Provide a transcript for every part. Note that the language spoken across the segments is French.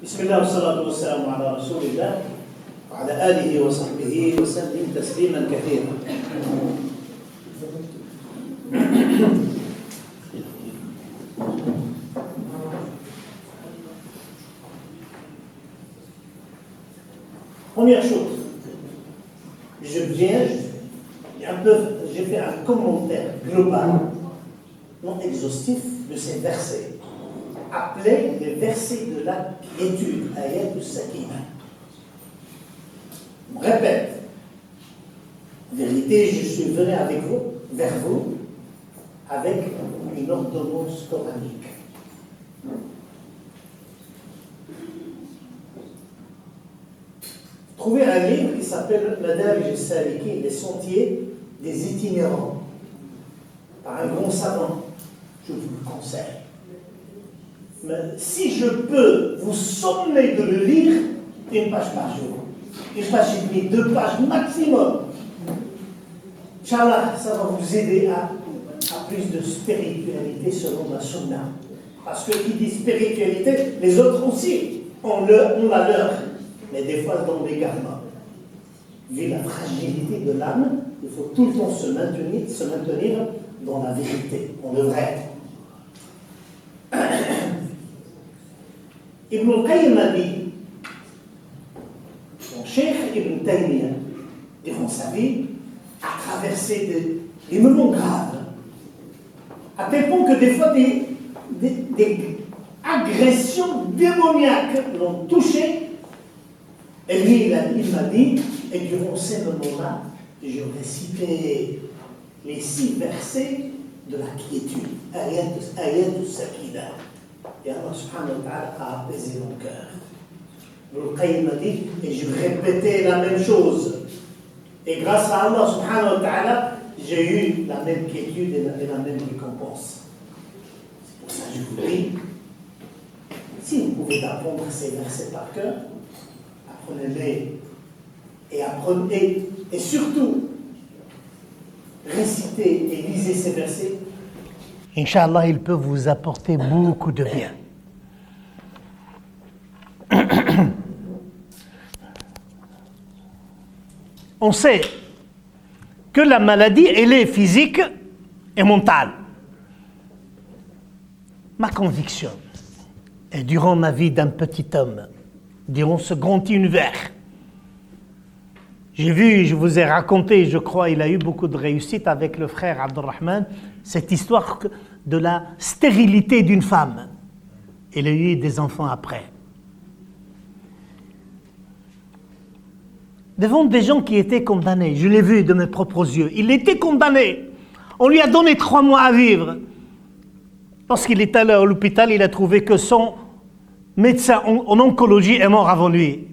بسم الله والصلاة والسلام على رسول الله وعلى آله وصحبه وسلم تسليما كثيرا. Première chose, j'ai fait un commentaire global, non exhaustif, de ces versets, appelés les versets de la quiétude, ayat al-sakina. On répète, en vérité, je suis venu vers vous, avec une ordonnance coranique. Trouvez un livre qui s'appelle Madarij al-Salikin, les sentiers des itinérants, par un grand savant. Je vous le conseille. Mais si je peux vous sommer de le lire, une page par jour, une page et demie, 2 pages maximum, Inch'Allah, ça va vous aider à plus de spiritualité selon la sunna. Parce que qui dit spiritualité, les autres aussi ont la leur. Mais des fois dans l'égarement. Vu la fragilité de l'âme, il faut tout le temps se maintenir dans la vérité, dans le vrai. Ibn al-Qayyim a dit, son cheikh Ibn Taymiyyah, durant sa vie, a traversé des moments graves, à tel point que des fois des agressions démoniaques l'ont touché. Et lui, il m'a dit, et durant ces moments-là, je récitais les 6 versets de la quiétude, ayat al-sakina. Et Allah subhanahu wa ta'ala a apaisé mon cœur. Ibn Qayyim m'a dit, et je répétais la même chose. Et grâce à Allah subhanahu wa ta'ala, j'ai eu la même quiétude et la même récompense. C'est pour ça que je vous dis, si vous pouvez apprendre ces versets par cœur, apprenez-les et surtout récitez et lisez ces versets. Inch'Allah, ils peuvent vous apporter beaucoup de bien. On sait que la maladie, elle est physique et mentale. Ma conviction, et durant ma vie d'un petit homme, durant ce grand univers, j'ai vu, je vous ai raconté, je crois, il a eu beaucoup de réussite avec le frère Abdurrahman, cette histoire de la stérilité d'une femme. Il a eu des enfants après. Devant des gens qui étaient condamnés, je l'ai vu de mes propres yeux, il était condamné. On lui a donné 3 mois à vivre. Lorsqu'il est allé à l'hôpital, il a trouvé que son médecin en oncologie est mort avant lui.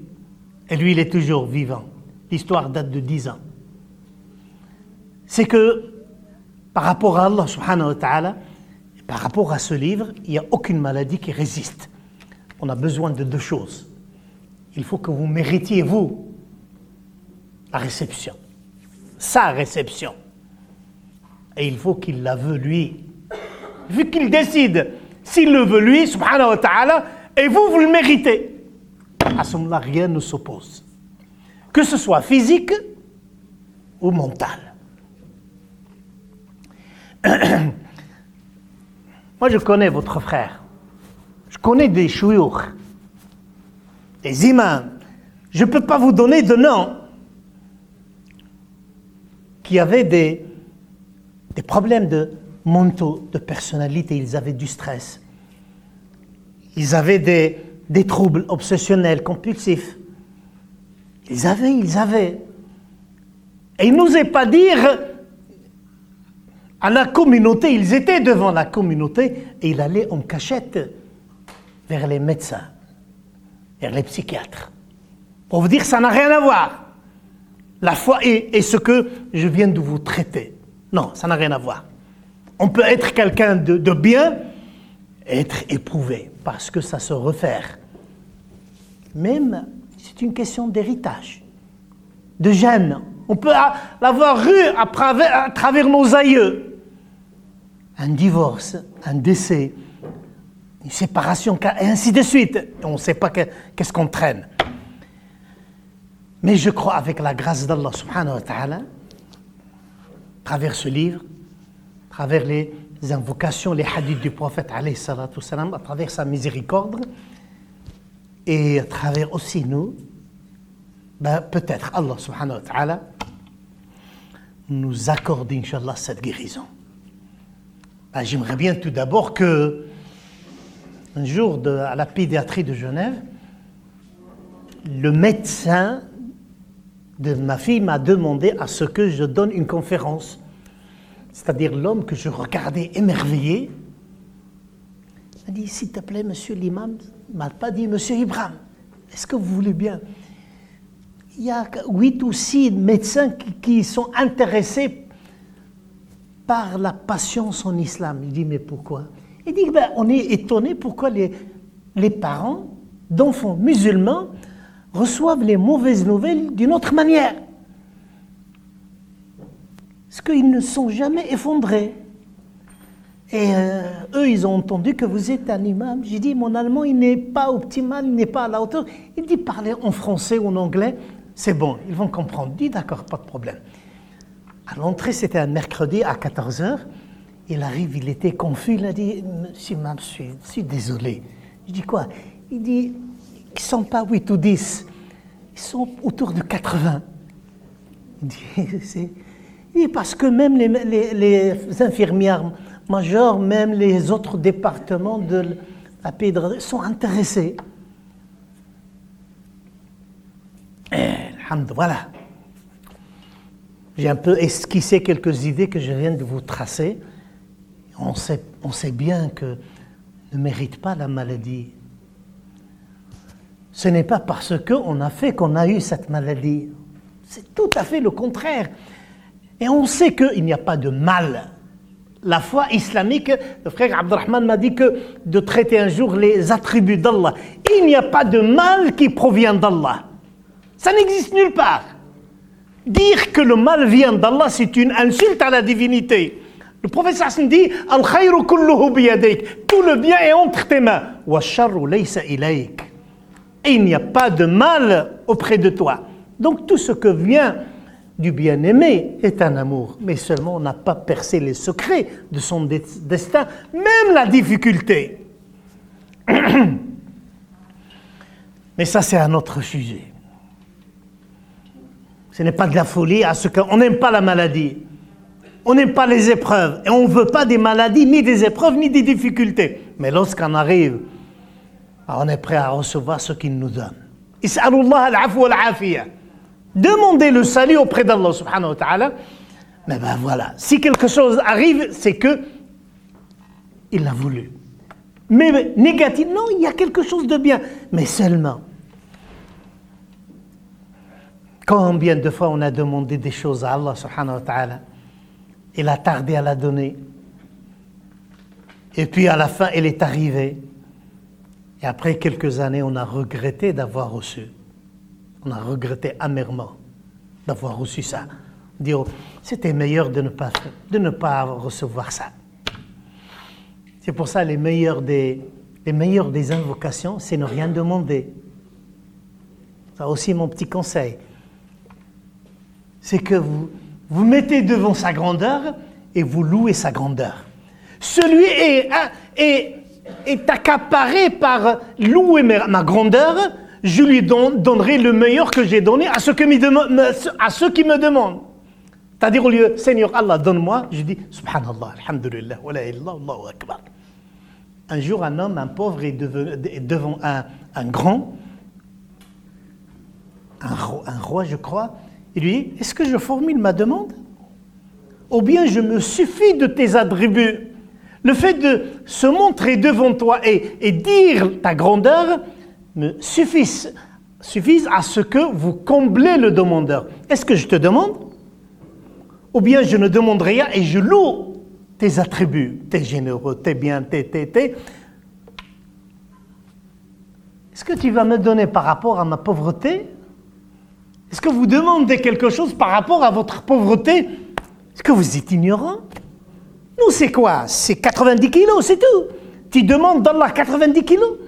Et lui, il est toujours vivant. L'histoire date de 10 ans. C'est que, par rapport à Allah subhanahu wa ta'ala, par rapport à ce livre, il n'y a aucune maladie qui résiste. On a besoin de 2 choses. Il faut que vous méritiez, vous, la réception. Sa réception. Et il faut qu'il la veut, lui. Vu qu'il décide, s'il le veut, lui, subhanahu wa ta'ala, et vous le méritez. À ce moment-là, rien ne s'oppose. Que ce soit physique ou mental. Moi, je connais votre frère. Je connais des chouyours, des imams. Je ne peux pas vous donner de nom qui avaient des problèmes mentaux, de personnalité. Ils avaient du stress. Ils avaient des troubles obsessionnels, compulsifs. Ils avaient. Et il n'osait pas dire à la communauté, ils étaient devant la communauté et il allait en cachette vers les médecins, vers les psychiatres. Pour vous dire, ça n'a rien à voir. La foi est ce que je viens de vous traiter. Non, ça n'a rien à voir. On peut être quelqu'un de bien et être éprouvé parce que ça se refaire. Même, c'est une question d'héritage, de gènes. On peut l'avoir eu à travers nos aïeux. Un divorce, un décès, une séparation, et ainsi de suite. On ne sait pas qu'est-ce qu'on traîne. Mais je crois avec la grâce d'Allah subhanahu wa ta'ala, à travers ce livre, à travers les invocations, les hadiths du prophète alayhi salatu wassalam, à travers sa miséricorde, et à travers aussi nous, peut-être Allah subhanahu wa ta'ala nous accorde, Inch'Allah, cette guérison. J'aimerais bien tout d'abord que, un jour à la pédiatrie de Genève, le médecin de ma fille m'a demandé à ce que je donne une conférence. C'est-à-dire l'homme que je regardais émerveillé, m'a dit, s'il te plaît, monsieur l'imam, il ne m'a pas dit, monsieur Ibrahim, est-ce que vous voulez bien? Il y a 8 ou 6 médecins qui sont intéressés par la patience en islam. Il dit, mais pourquoi? Il dit, on est étonné pourquoi les parents d'enfants musulmans reçoivent les mauvaises nouvelles d'une autre manière. Parce qu'ils ne sont jamais effondrés. Et eux, ils ont entendu que vous êtes un imam. J'ai dit, mon allemand, il n'est pas optimal, il n'est pas à la hauteur. Il dit, parlez en français ou en anglais, c'est bon, ils vont comprendre. Il dit, d'accord, pas de problème. À l'entrée, c'était un mercredi à 14h. Il arrive, il était confus, il a dit, monsieur imam, je suis désolé. Je dis, quoi? Il dit, ils ne sont pas 8 ou 10, ils sont autour de 80. Il dit, parce que même les infirmières majeures, même les autres départements de la pédiatrie sont intéressés. Voilà. J'ai un peu esquissé quelques idées que je viens de vous tracer. On sait bien que ne mérite pas la maladie. Ce n'est pas parce qu'on a fait qu'on a eu cette maladie. C'est tout à fait le contraire. Et on sait qu'il n'y a pas de mal. La foi islamique, le frère Abdurrahman m'a dit que de traiter un jour les attributs d'Allah. Il n'y a pas de mal qui provient d'Allah. Ça n'existe nulle part. Dire que le mal vient d'Allah, c'est une insulte à la divinité. Le prophète Hassan dit « Al-khayru kulluhu biyadayk » Tout le bien est entre tes mains. « Wa sharru laysa ilayk » Et il n'y a pas de mal auprès de toi. Donc tout ce que vient du bien-aimé est un amour. Mais seulement on n'a pas percé les secrets de son destin, même la difficulté. Mais ça, c'est un autre sujet. Ce n'est pas de la folie à ce qu'on n'aime pas la maladie. On n'aime pas les épreuves. Et on ne veut pas des maladies, ni des épreuves, ni des difficultés. Mais lorsqu'on arrive, on est prêt à recevoir ce qu'il nous donne. Is'alullah al-afwa wal-afiya. Demandez le salut auprès d'Allah subhanahu wa ta'ala. Mais voilà, si quelque chose arrive, c'est que il l'a voulu. Mais négatif, non, il y a quelque chose de bien. Mais seulement, combien de fois on a demandé des choses à Allah subhanahu wa ta'ala, il a tardé à la donner. Et puis à la fin, elle est arrivée. Et après quelques années, on a regretté d'avoir reçu. On a regretté amèrement d'avoir reçu ça. Dire, c'était meilleur de ne pas recevoir ça. C'est pour ça les meilleures des invocations, c'est ne rien demander. Ça aussi mon petit conseil. C'est que vous mettez devant sa grandeur et vous louez sa grandeur. Celui est accaparé par louer ma grandeur, je lui donnerai le meilleur que j'ai donné à ceux qui me demandent. C'est-à-dire au lieu, Seigneur Allah, donne-moi, je dis, Subhanallah, Alhamdulillah, wa la ilaha illallah, Allahu Akbar. Un jour, un homme, un pauvre, est devant un grand, un roi, je crois. Il lui dit, est-ce que je formule ma demande? Ou bien je me suffis de tes attributs? Le fait de se montrer devant toi et dire ta grandeur me suffisent à ce que vous comblez le demandeur. Est-ce que je te demande? Ou bien je ne demande rien et je loue tes attributs, t'es généreux, t'es bien, t'es. Est-ce que tu vas me donner par rapport à ma pauvreté? Est-ce que vous demandez quelque chose par rapport à votre pauvreté? Est-ce que vous êtes ignorant? Nous, c'est quoi? C'est 90 kilos, c'est tout. Tu demandes d'Allah 90 kilos?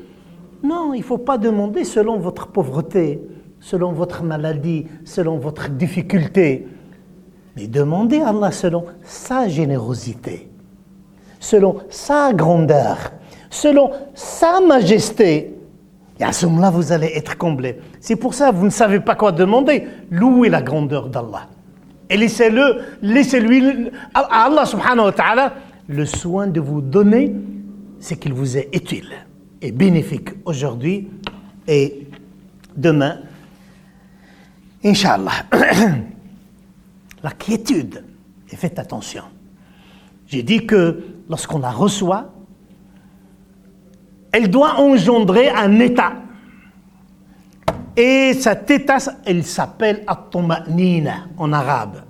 Non, il ne faut pas demander selon votre pauvreté, selon votre maladie, selon votre difficulté. Mais demandez à Allah selon sa générosité, selon sa grandeur, selon sa majesté. Et à ce moment-là, vous allez être comblé. C'est pour ça que vous ne savez pas quoi demander. Louez la grandeur d'Allah. Et laissez-lui, à Allah subhanahu wa ta'ala, le soin de vous donner ce qu'il vous est utile et bénéfique aujourd'hui et demain. Inch'Allah. La quiétude, et faites attention. J'ai dit que lorsqu'on la reçoit, elle doit engendrer un état. Et cet état, il s'appelle at-tuma'nina en arabe.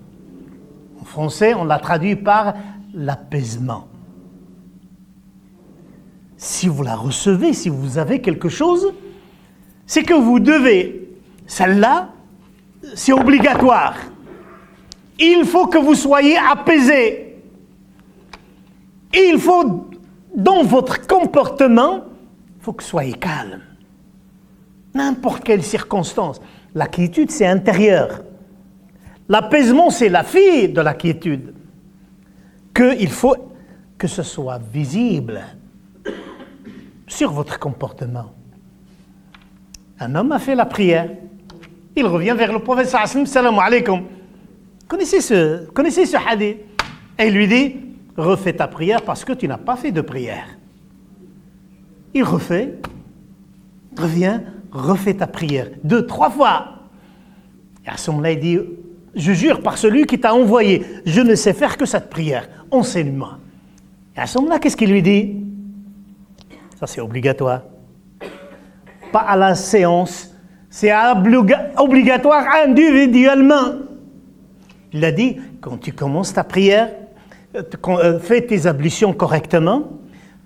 En français, on l'a traduit par l'apaisement. Si vous la recevez, si vous avez quelque chose, c'est que vous devez, celle-là, c'est obligatoire. Il faut que vous soyez apaisé. Il faut, dans votre comportement, il faut que vous soyez calme. N'importe quelle circonstance. La quiétude, c'est intérieur. L'apaisement, c'est la fille de la quiétude. Il faut que ce soit visible sur votre comportement. Un homme a fait la prière. Il revient vers le prophète sallallahu alayhi wa sallam, salam alaykum. Connaissez ce hadith. Et il lui dit, refais ta prière parce que tu n'as pas fait de prière. Il refait, revient, refais ta prière. 2, 3 fois. Et à ce moment-là, il dit, je jure par celui qui t'a envoyé, je ne sais faire que cette prière. Enseigne-moi. Et à ce moment-là, qu'est-ce qu'il lui dit? Ça, c'est obligatoire. Pas à la séance. C'est obligatoire individuellement. Il a dit, quand tu commences ta prière, fais tes ablutions correctement,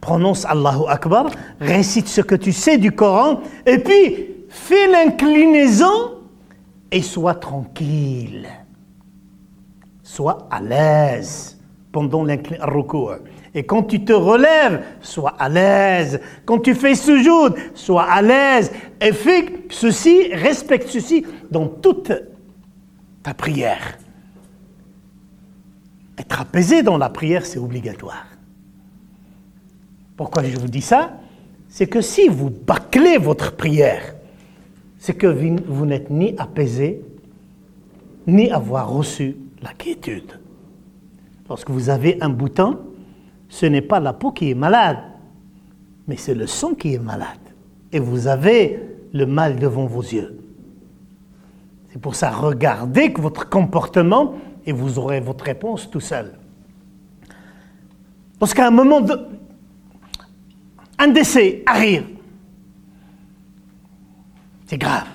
prononce Allahu Akbar, récite ce que tu sais du Coran, et puis fais l'inclinaison et sois tranquille. Sois à l'aise pendant l'inclinaison. Et quand tu te relèves, sois à l'aise. Quand tu fais sujoud, sois à l'aise. Et fais ceci, respecte ceci dans toute ta prière. Être apaisé dans la prière, c'est obligatoire. Pourquoi je vous dis ça? C'est que si vous bâclez votre prière, c'est que vous n'êtes ni apaisé, ni avoir reçu la quiétude. Lorsque vous avez un bouton, ce n'est pas la peau qui est malade, mais c'est le sang qui est malade. Et vous avez le mal devant vos yeux. C'est pour ça, regardez votre comportement et vous aurez votre réponse tout seul. Lorsqu'à un moment, un décès arrive, c'est grave.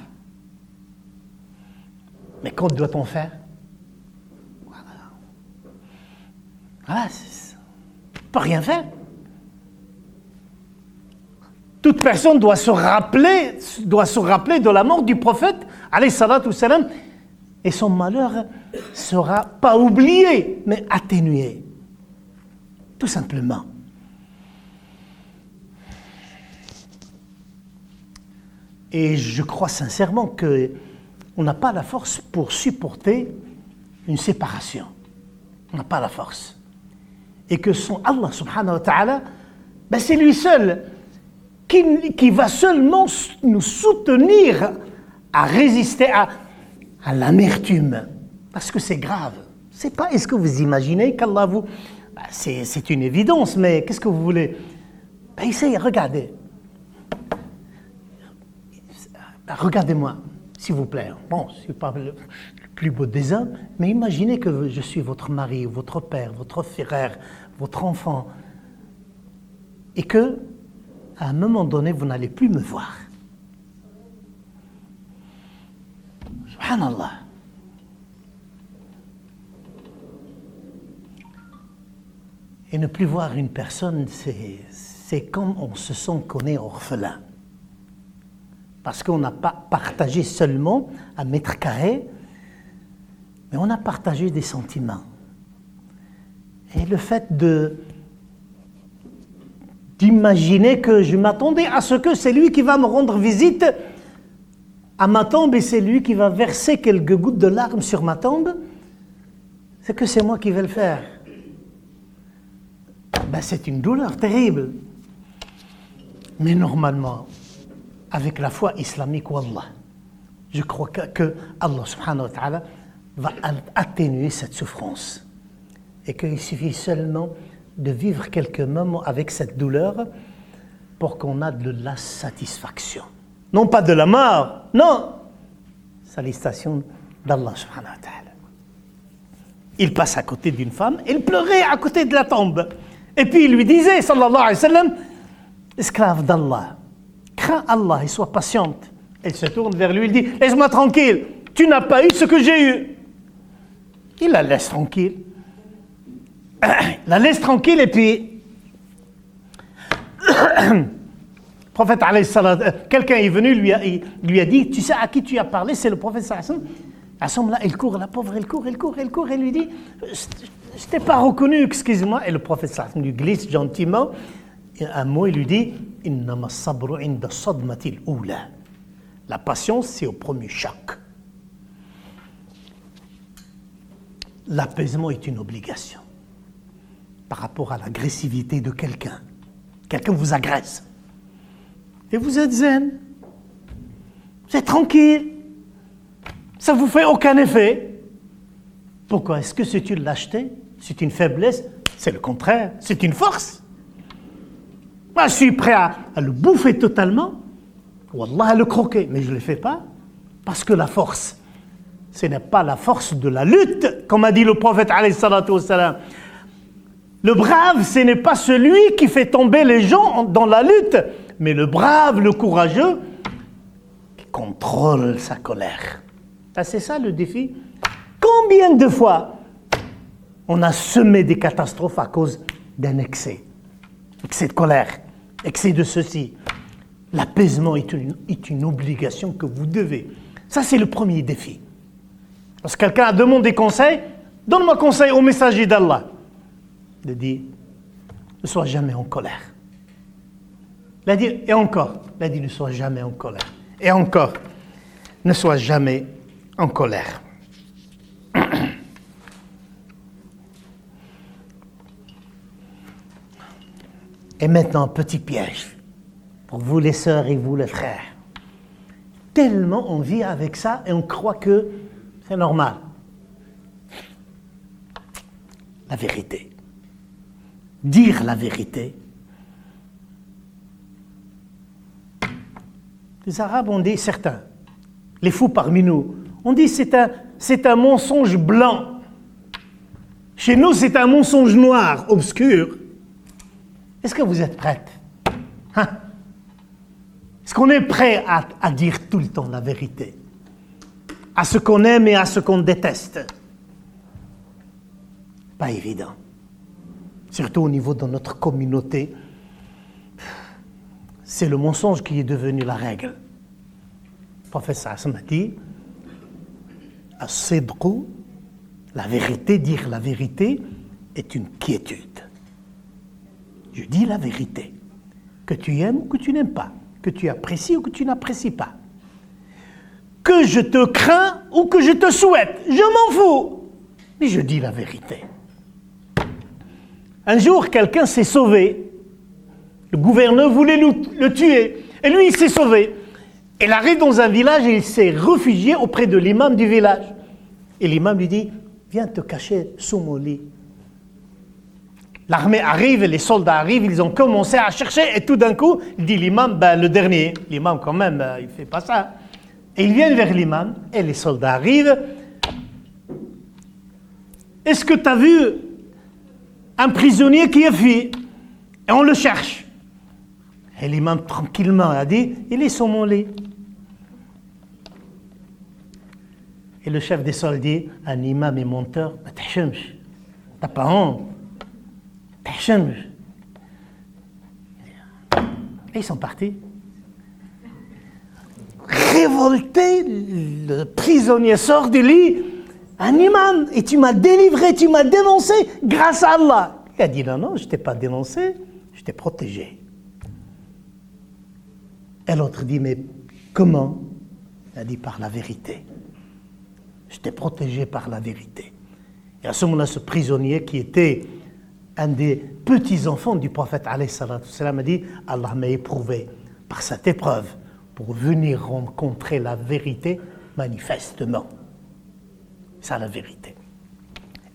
Mais qu'en doit-on faire? Voilà, on ne peut rien faire. Toute personne doit se rappeler de la mort du prophète, alayhi salatu wassalam, et son malheur ne sera pas oublié, mais atténué. Tout simplement. Et je crois sincèrement qu'on n'a pas la force pour supporter une séparation. On n'a pas la force. Et que son Allah subhanahu wa ta'ala, c'est lui seul qui va seulement nous soutenir à résister à l'amertume. Parce que c'est grave. C'est pas, est-ce que vous imaginez qu'Allah vous... c'est une évidence, mais qu'est-ce que vous voulez? Essayez, regardez. Regardez-moi, s'il vous plaît. Bon, je ne suis pas le plus beau des hommes, mais imaginez que je suis votre mari, votre père, votre frère, votre enfant, et que, à un moment donné, vous n'allez plus me voir. Subhanallah. Et ne plus voir une personne, c'est comme on se sent qu'on est orphelin. Parce qu'on n'a pas partagé seulement un mètre carré, mais on a partagé des sentiments. Et le fait d'imaginer que je m'attendais à ce que c'est lui qui va me rendre visite à ma tombe et c'est lui qui va verser quelques gouttes de larmes sur ma tombe, c'est que c'est moi qui vais le faire. Ben, c'est une douleur terrible. Mais normalement, avec la foi islamique, wallah, je crois que Allah subhanahu wa ta'ala va atténuer cette souffrance. Et qu'il suffit seulement de vivre quelques moments avec cette douleur pour qu'on ait de la satisfaction. Non pas de la mort, non. Salutation d'Allah subhanahu wa ta'ala. Il passe à côté d'une femme, il pleurait à côté de la tombe. Et puis il lui disait, sallallahu alayhi wa sallam, esclave d'Allah, crains Allah et sois patiente. Elle se tourne vers lui, il dit, laisse-moi tranquille, tu n'as pas eu ce que j'ai eu. Il la laisse tranquille. La laisse tranquille et puis prophète quelqu'un est venu, lui a dit, tu sais à qui tu as parlé, c'est le prophète sallallahu alayhi wa sallam. Là, elle court, la pauvre, elle court, et lui dit, je t'ai pas reconnu, excuse-moi. Et le prophète sallallahu alayhi wa sallam lui glisse gentiment un mot, il lui dit, innama sabru inda sadmatil oula. La patience, c'est au premier choc. L'apaisement est une obligation par rapport à l'agressivité de quelqu'un. Quelqu'un vous agresse. Et vous êtes zen. Vous êtes tranquille. Ça ne vous fait aucun effet. Pourquoi? Est-ce que c'est une lâcheté? C'est une faiblesse? C'est le contraire. C'est une force. Moi, je suis prêt à le bouffer totalement. Wallah, à le croquer. Mais je ne le fais pas. Parce que la force, ce n'est pas la force de la lutte, comme a dit le prophète alayhi salatu wassalam. Le brave, ce n'est pas celui qui fait tomber les gens dans la lutte, mais le brave, le courageux, qui contrôle sa colère. C'est ça le défi. Combien de fois on a semé des catastrophes à cause d'un excès? Excès de colère, excès de ceci. L'apaisement est une obligation que vous devez. Ça, c'est le premier défi. Parce que quelqu'un a demandé conseil, donne-moi conseil au messager d'Allah. Il dit, ne sois jamais en colère. Il a dit, et encore. Il a dit, ne sois jamais en colère. Et encore, ne sois jamais en colère. Et maintenant, petit piège, pour vous les sœurs et vous les frères. Tellement on vit avec ça et on croit que c'est normal. La vérité. Dire la vérité. Les Arabes ont dit, certains, les fous parmi nous, on dit c'est un mensonge blanc. Chez nous, c'est un mensonge noir, obscur. Est-ce que vous êtes prêtes? Hein? Est-ce qu'on est prêt à dire tout le temps la vérité? À ce qu'on aime et à ce qu'on déteste? Pas évident. Surtout au niveau de notre communauté. C'est le mensonge qui est devenu la règle. Le prophète sallallahu alayhi wa sallam a dit, as-sidqu, la vérité, dire la vérité, est une quiétude. Je dis la vérité, que tu aimes ou que tu n'aimes pas, que tu apprécies ou que tu n'apprécies pas, que je te crains ou que je te souhaite, je m'en fous, mais je dis la vérité. Un jour, quelqu'un s'est sauvé, le gouverneur voulait le tuer, et lui il s'est sauvé. Il arrive dans un village et il s'est réfugié auprès de l'imam du village. Et l'imam lui dit, viens te cacher sous mon lit. L'armée arrive, les soldats arrivent, ils ont commencé à chercher et tout d'un coup, il dit l'imam, le dernier, l'imam quand même, il ne fait pas ça. Et ils viennent vers l'imam et les soldats arrivent. Est-ce que tu as vu un prisonnier qui est fui? Et on le cherche. Et l'imam tranquillement a dit, il est sur mon lit. Et le chef des soldats dit, un imam est menteur, t'as pas honte. Et ils sont partis. Révolté, le prisonnier sort du lit. Un imam, et tu m'as délivré, tu m'as dénoncé grâce à Allah. Il a dit non, je ne t'ai pas dénoncé, je t'ai protégé. Et l'autre dit, mais comment? Il a dit, par la vérité. Je t'ai protégé par la vérité. Et à ce moment-là, ce prisonnier qui était un des petits-enfants du prophète alayhi salatu wassalam a dit, Allah m'a éprouvé par cette épreuve pour venir rencontrer la vérité manifestement. C'est la vérité.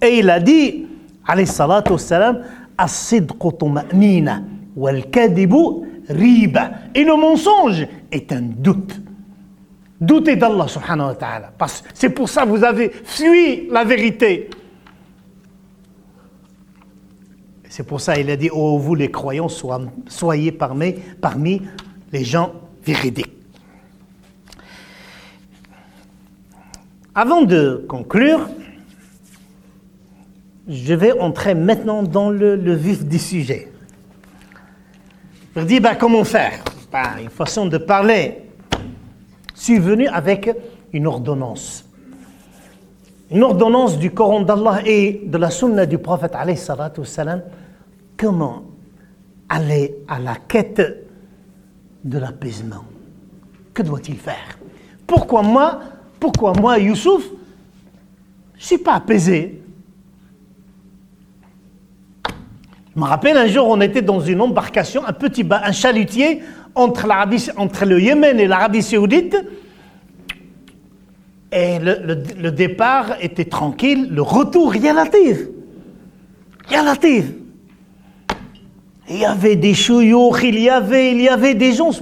Et il a dit, alayhi salatu wassalam, as-sidqu tuma'nina wal-kadibu riba. Et le mensonge est un doute. Doutez d'Allah subhanahu wa ta'ala. Parce que c'est pour ça que vous avez fui la vérité. C'est pour ça qu'il a dit, oh vous les croyants, soyez parmi les gens véridiques. Avant de conclure, je vais entrer maintenant dans le vif du sujet. Je dis, comment faire? Une façon de parler. Je suis venu avec une ordonnance. Une ordonnance du Coran d'Allah et de la sunna du prophète alayhi salatu wassalam. Comment aller à la quête de l'apaisement? Que doit-il faire? Pourquoi moi, Youssouf, je ne suis pas apaisé? Je me rappelle un jour, on était dans une embarcation, un chalutier entre le Yémen et l'Arabie Saoudite. Et le départ était tranquille, le retour relatif. Il y avait des chouyours, il y avait des gens,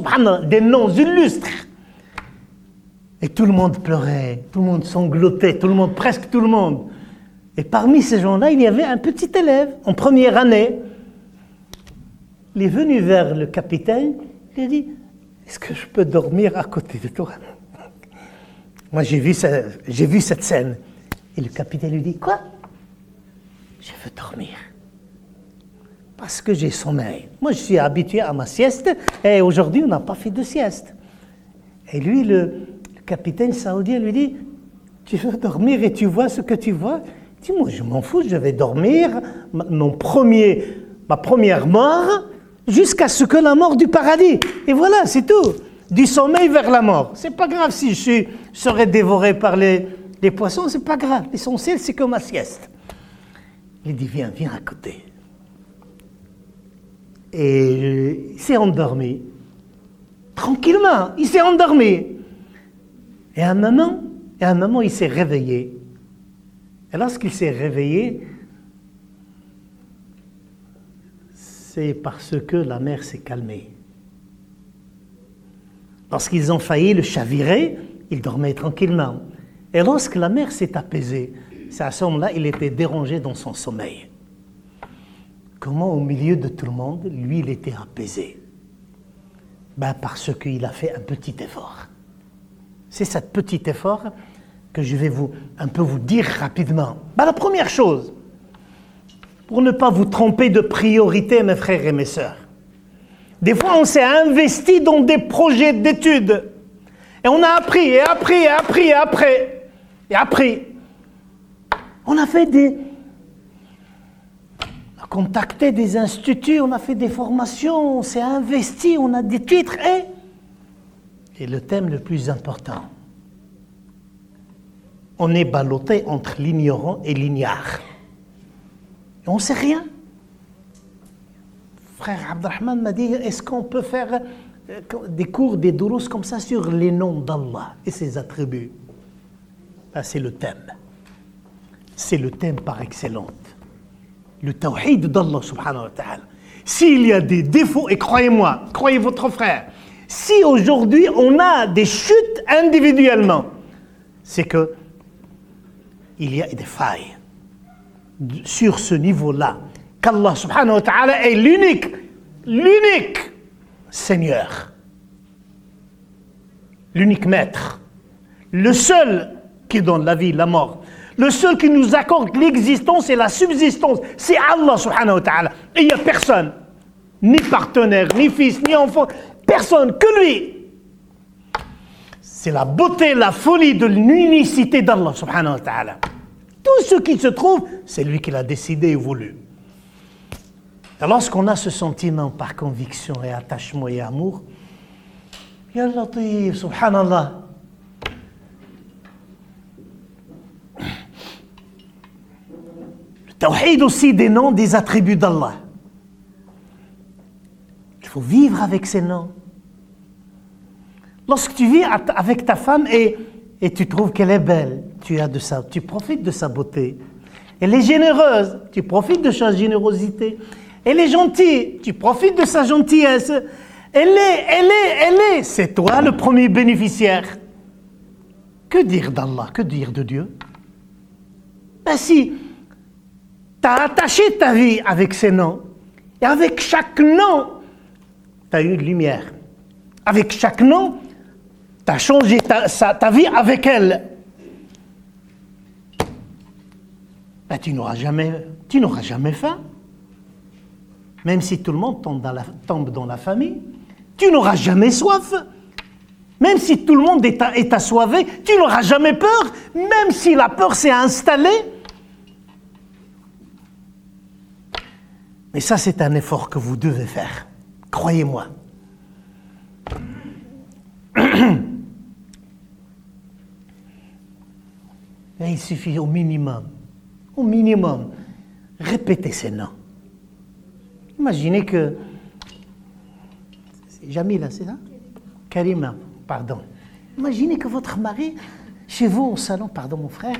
des noms illustres. Et tout le monde pleurait, tout le monde sanglotait, presque tout le monde. Et parmi ces gens-là, il y avait un petit élève en première année. Il est venu vers le capitaine, il a dit, est-ce que je peux dormir à côté de toi? Moi, j'ai vu cette scène. Et le capitaine lui dit, quoi? Je veux dormir. Parce que j'ai sommeil. Moi, je suis habitué à ma sieste et aujourd'hui, on n'a pas fait de sieste. Et lui, le capitaine saoudien lui dit, tu veux dormir et tu vois ce que tu vois? Il dit, moi, je m'en fous, je vais dormir ma première mort jusqu'à ce que la mort du paradis. Et voilà, c'est tout. Du sommeil vers la mort. C'est pas grave si je serais dévoré par les poissons, c'est pas grave. L'essentiel, c'est que ma sieste. Il dit, viens à côté. Et il s'est endormi. Tranquillement, il s'est endormi. Et à un moment, il s'est réveillé. Et lorsqu'il s'est réveillé, c'est parce que la mer s'est calmée. Lorsqu'ils ont failli le chavirer, il dormait tranquillement. Et lorsque la mer s'est apaisée, c'est à ce moment-là il était dérangé dans son sommeil. Comment au milieu de tout le monde, lui, il était apaisé? Parce qu'il a fait un petit effort. C'est ce petit effort que je vais vous dire rapidement. La première chose, pour ne pas vous tromper de priorité, mes frères et mes sœurs, des fois, on s'est investi dans des projets d'études. Et on a appris. On a contacté des instituts, on a fait des formations, on s'est investi, on a des titres. Et le thème le plus important, on est ballotté entre l'ignorant et l'ignare. Et on ne sait rien. Frère Abdelrahman m'a dit, est-ce qu'on peut faire des cours, des durous comme ça sur les noms d'Allah et ses attributs? C'est le thème. C'est le thème par excellence. Le tawhid d'Allah subhanahu wa ta'ala. S'il y a des défauts, et croyez-moi, croyez votre frère, si aujourd'hui on a des chutes individuellement, c'est que il y a des failles sur ce niveau-là. Qu'Allah subhanahu wa ta'ala est l'unique Seigneur, l'unique Maître, le seul qui donne la vie, la mort, le seul qui nous accorde l'existence et la subsistance, c'est Allah subhanahu wa ta'ala. Et il n'y a personne, ni partenaire, ni fils, ni enfant, personne que lui. C'est la beauté, la folie de l'unicité d'Allah subhanahu wa ta'ala. Tout ce qui se trouve, c'est lui qui l'a décidé et voulu. Et lorsqu'on a ce sentiment par conviction et attachement et amour, Ya Latif, subhanallah. Le tawhid aussi des noms, des attributs d'Allah. Il faut vivre avec ces noms. Lorsque tu vis avec ta femme et tu trouves qu'elle est belle, tu profites de sa beauté. Elle est généreuse, tu profites de sa générosité. Elle est gentille, tu profites de sa gentillesse. Elle est, c'est toi le premier bénéficiaire. Que dire d'Allah, que dire de Dieu? Ben si tu as attaché ta vie avec ces noms, et avec chaque nom, tu as eu une lumière. Avec chaque nom, tu as changé ta vie avec elle. Ben, tu n'auras jamais faim. Même si tout le monde tombe dans la famine, tu n'auras jamais soif. Même si tout le monde est assoiffé, tu n'auras jamais peur. Même si la peur s'est installée. Mais ça, c'est un effort que vous devez faire. Croyez-moi. Et il suffit au minimum, répétez ces noms. Imaginez que... C'est Jamila, c'est ça? Karima, pardon. Imaginez que votre mari, chez vous au salon, pardon mon frère,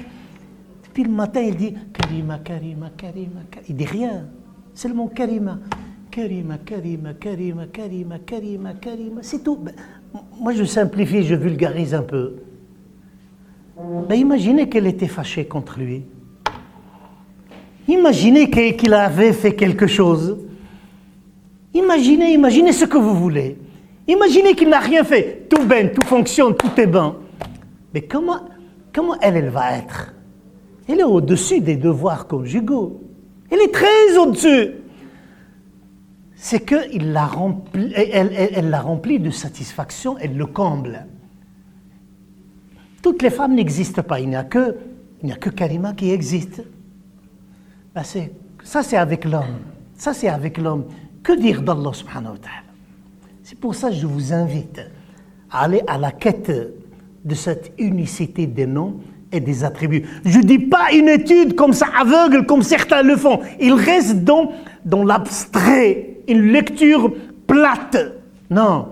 depuis le matin il dit Karima, Karima, Karima, Karima. Il dit rien, seulement Karima. Karima, Karima, Karima, Karima, Karima, Karima, c'est tout. Ben, moi je simplifie, je vulgarise un peu. Ben, imaginez qu'elle était fâchée contre lui. Imaginez qu'il avait fait quelque chose. Imaginez ce que vous voulez. Imaginez qu'il n'a rien fait. Tout bien, tout fonctionne, tout est bon. Mais comment elle va être? Elle est au-dessus des devoirs conjugaux. Elle est très au-dessus. C'est qu'elle l'a rempli de satisfaction, elle le comble. Toutes les femmes n'existent pas. Il n'y a que Karima qui existe. Ben ça, c'est avec l'homme. Ça, c'est avec l'homme. Que dire d'Allah subhanahu wa ta'ala? C'est pour ça que je vous invite à aller à la quête de cette unicité des noms et des attributs. Je ne dis pas une étude comme ça aveugle, comme certains le font. Il reste dans l'abstrait, une lecture plate. Non,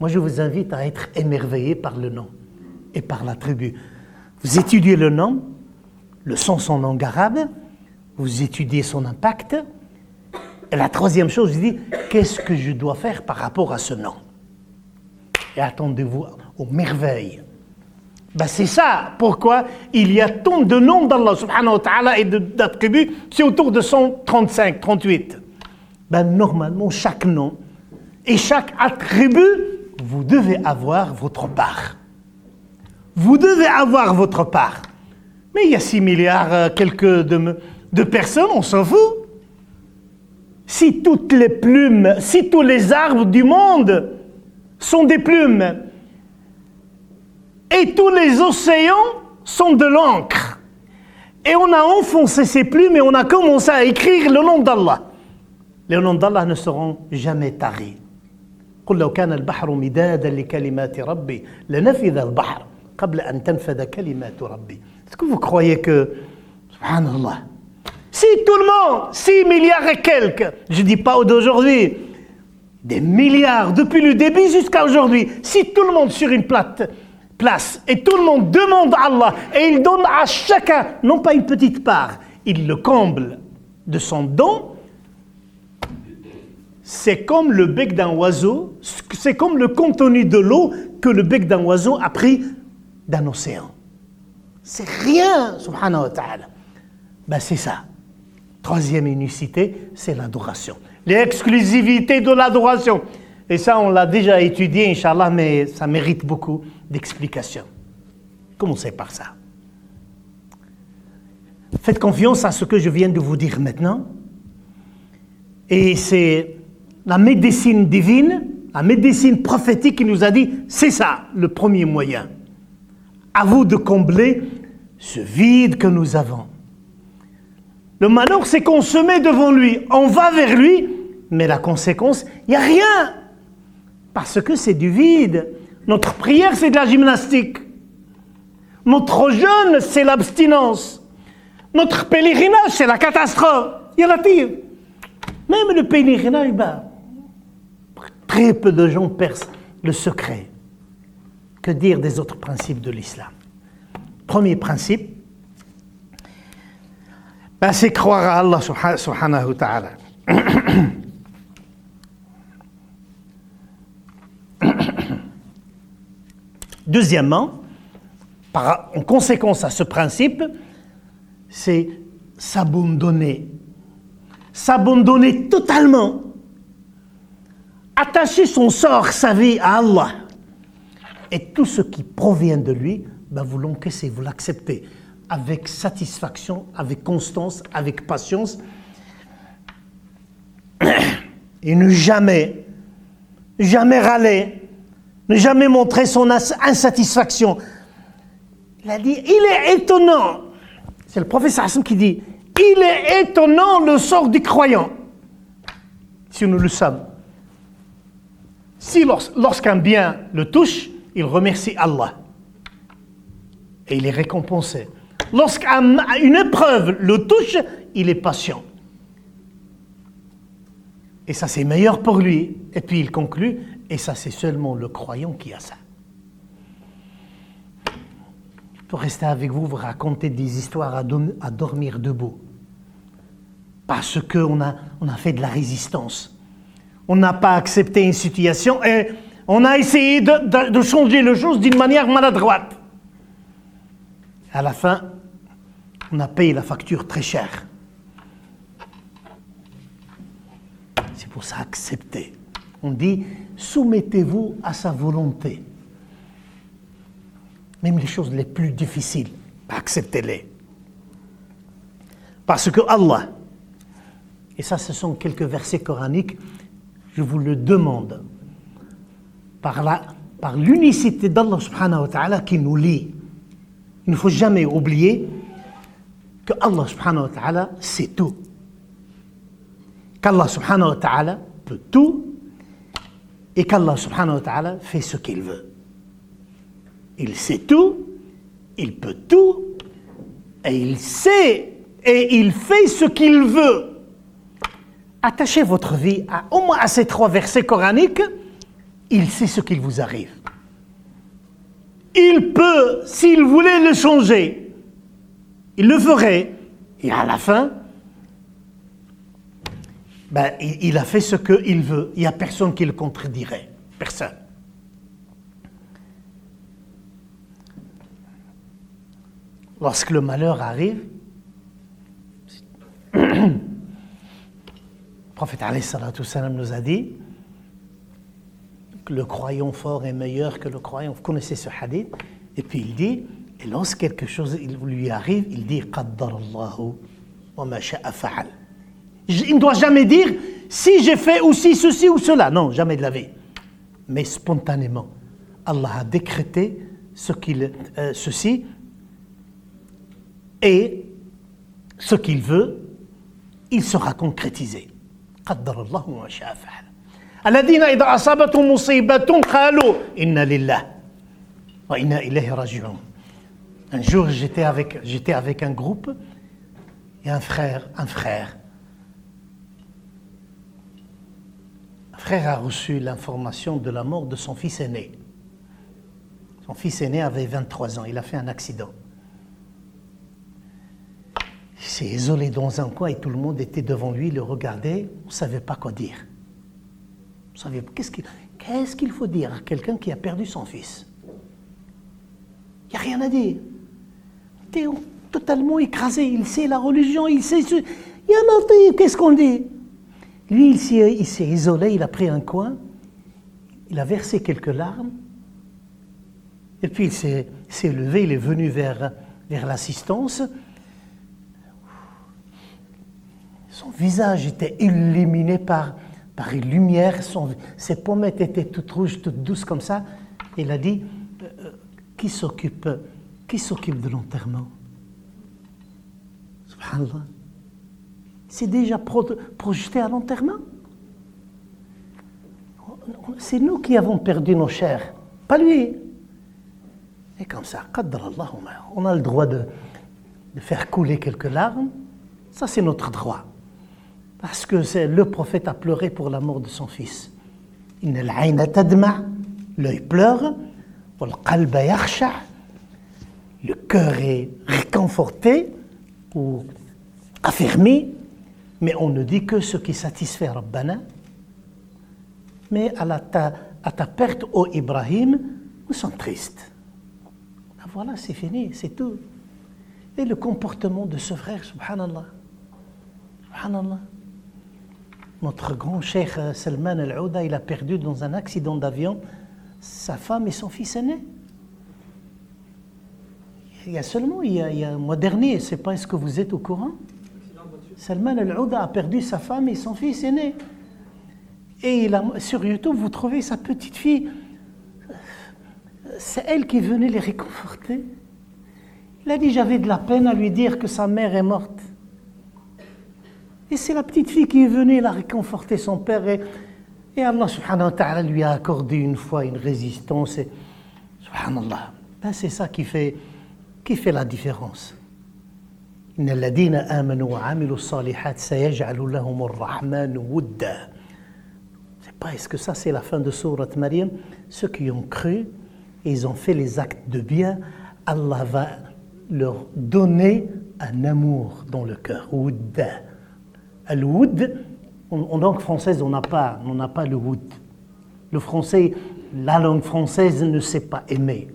moi je vous invite à être émerveillé par le nom et par l'attribut. Vous étudiez le nom, le son son langue arabe, vous étudiez son impact. Et la troisième chose, je dis, qu'est-ce que je dois faire par rapport à ce nom? Et attendez-vous aux merveilles. Ben c'est ça, pourquoi il y a tant de noms d'Allah subhanahu wa ta'ala et d'attributs, c'est autour de 135, 38. Ben normalement, chaque nom et chaque attribut, vous devez avoir votre part. Vous devez avoir votre part. Mais il y a 6 milliards de personnes, on s'en fout. Si toutes les plumes, si tous les arbres du monde sont des plumes, et tous les océans sont de l'encre, et on a enfoncé ces plumes et on a commencé à écrire le nom d'Allah. Les noms d'Allah ne seront jamais taris. قل لو كان البحر مدادا لكلمات ربي لنفذ البحر قبل أن تنفذ كلمات ربي. Est-ce que vous croyez que, subhanallah, si tout le monde, 6 milliards et quelques, je ne dis pas d'aujourd'hui, des milliards depuis le début jusqu'à aujourd'hui, si tout le monde sur une place et tout le monde demande à Allah et il donne à chacun, non pas une petite part, il le comble de son don, c'est comme le bec d'un oiseau, c'est comme le contenu de l'eau que le bec d'un oiseau a pris d'un océan. C'est rien, subhanahu wa ta'ala. Ben c'est ça. Troisième unicité, c'est l'adoration. L'exclusivité de l'adoration. Et ça, on l'a déjà étudié, Inch'Allah, mais ça mérite beaucoup d'explications. Commencez par ça. Faites confiance à ce que je viens de vous dire maintenant. Et c'est la médecine divine, la médecine prophétique qui nous a dit, c'est ça le premier moyen. À vous de combler ce vide que nous avons. Le malheur, c'est qu'on se met devant lui, on va vers lui, mais la conséquence, il n'y a rien. Parce que c'est du vide. Notre prière, c'est de la gymnastique. Notre jeûne, c'est l'abstinence. Notre pèlerinage, c'est la catastrophe. Même le pèlerinage, très peu de gens percent le secret. Que dire des autres principes de l'islam? Premier principe, c'est croire à Allah subhanahu wa ta'ala. Deuxièmement, en conséquence à ce principe, c'est s'abandonner. S'abandonner totalement. Attacher son sort, sa vie à Allah. Et tout ce qui provient de lui, vous l'encaissez, vous l'acceptez. Avec satisfaction, avec constance, avec patience. Et ne jamais râler. Ne jamais montrer son insatisfaction. Il a dit, il est étonnant. C'est le prophète Hassan qui dit, il est étonnant le sort du croyant. Si nous le sommes. Si lorsqu'un bien le touche, il remercie Allah. Et il est récompensé. Lorsqu'une épreuve le touche, il est patient. Et ça, c'est meilleur pour lui. Et puis il conclut, et ça, c'est seulement le croyant qui a ça. Pour rester avec vous, vous raconter des histoires à dormir debout. Parce qu'on a fait de la résistance. On n'a pas accepté une situation et on a essayé de changer les choses d'une manière maladroite. À la fin, on a payé la facture très chère. C'est pour ça, accepter. On dit, soumettez-vous à sa volonté. Même les choses les plus difficiles, acceptez-les. Parce que Allah, et ça ce sont quelques versets coraniques, je vous le demande, par l'unicité d'Allah subhanahu wa ta'ala qui nous lie. Il ne faut jamais oublier que Allah subhanahu wa ta'ala sait tout. Qu'Allah subhanahu wa ta'ala peut tout et qu'Allah subhanahu wa ta'ala fait ce qu'il veut. Il sait tout, il peut tout, et il sait et il fait ce qu'il veut. Attachez votre vie au moins à ces 3 versets coraniques, il sait ce qu'il vous arrive. Il peut, s'il voulait le changer, il le ferait, et à la fin, il a fait ce qu'il veut. Il n'y a personne qui le contredirait. Personne. Lorsque le malheur arrive, le prophète alayhi salatu wassalam nous a dit que le croyant fort est meilleur que le croyant. Vous connaissez ce hadith. Et puis il dit, et lorsque quelque chose lui arrive, il dit qaddarallahu wa ma sha'a fa'al. Il ne doit jamais dire si j'ai fait aussi ceci ou cela. Non, jamais de la vie. Mais spontanément, Allah a décrété ceci et ce qu'il veut, il sera concrétisé. Qaddarallahu wa ma sha'a fa'al. Alladhina idha asabathum musibatun qalu inna lillahi wa inna ilayhi raji'un. Un jour, j'étais avec un groupe et un frère a reçu l'information de la mort de son fils aîné. Son fils aîné avait 23 ans, il a fait un accident. Il s'est isolé dans un coin et tout le monde était devant lui, le regardait, on ne savait pas quoi dire. On savait qu'est-ce qu'il faut dire à quelqu'un qui a perdu son fils? Il n'y a rien à dire. Il était totalement écrasé, il sait la religion, il sait... Il y a l'autre, qu'est-ce qu'on dit? Lui, il s'est isolé, il a pris un coin, il a versé quelques larmes, et puis il s'est levé, il est venu vers l'assistance. Son visage était illuminé par une lumière, ses pommettes étaient toutes rouges, toutes douces comme ça. Il a dit, qui s'occupe de l'enterrement? Subhanallah. C'est déjà projeté à l'enterrement. C'est nous qui avons perdu nos chers. pas lui. Et comme ça, on a le droit de faire couler quelques larmes. Ça, c'est notre droit. Parce que le prophète a pleuré pour la mort de son fils. L'œil pleure, le cœur est réconforté ou affermi, mais on ne dit que ce qui satisfait Rabbana. Mais à ta perte, ô Ibrahim, nous sommes tristes. Voilà, c'est fini, c'est tout. Et le comportement de ce frère, subhanallah. Subhanallah. Notre grand cheikh Salman Al-Ouda, il a perdu dans un accident d'avion sa femme et son fils aîné. Il y a un mois dernier, je ne sais pas, est-ce que vous êtes au courant? Salman Al-Ouda a perdu sa femme et son fils aîné. Et sur YouTube, vous trouvez sa petite fille. C'est elle qui venait les réconforter. Il a dit, j'avais de la peine à lui dire que sa mère est morte. Et c'est la petite fille qui est venue la réconforter son père. Et Allah subhanahu wa ta'ala lui a accordé une fois une résistance. Et, subhanallah, ben c'est ça qui fait la différence. إن الذين آمنوا وعملوا الصالحات سيجعل لهم الرحمن ودا. C'est pas, est-ce que ça c'est la fin de sourate Maryam? Ceux qui ont cru et ils ont fait les actes de bien, Allah va leur donner un amour dans le cœur. Wudda. Al-Woud, en langue française, on n'a pas le Woud. Le français, la langue française ne sait pas aimer.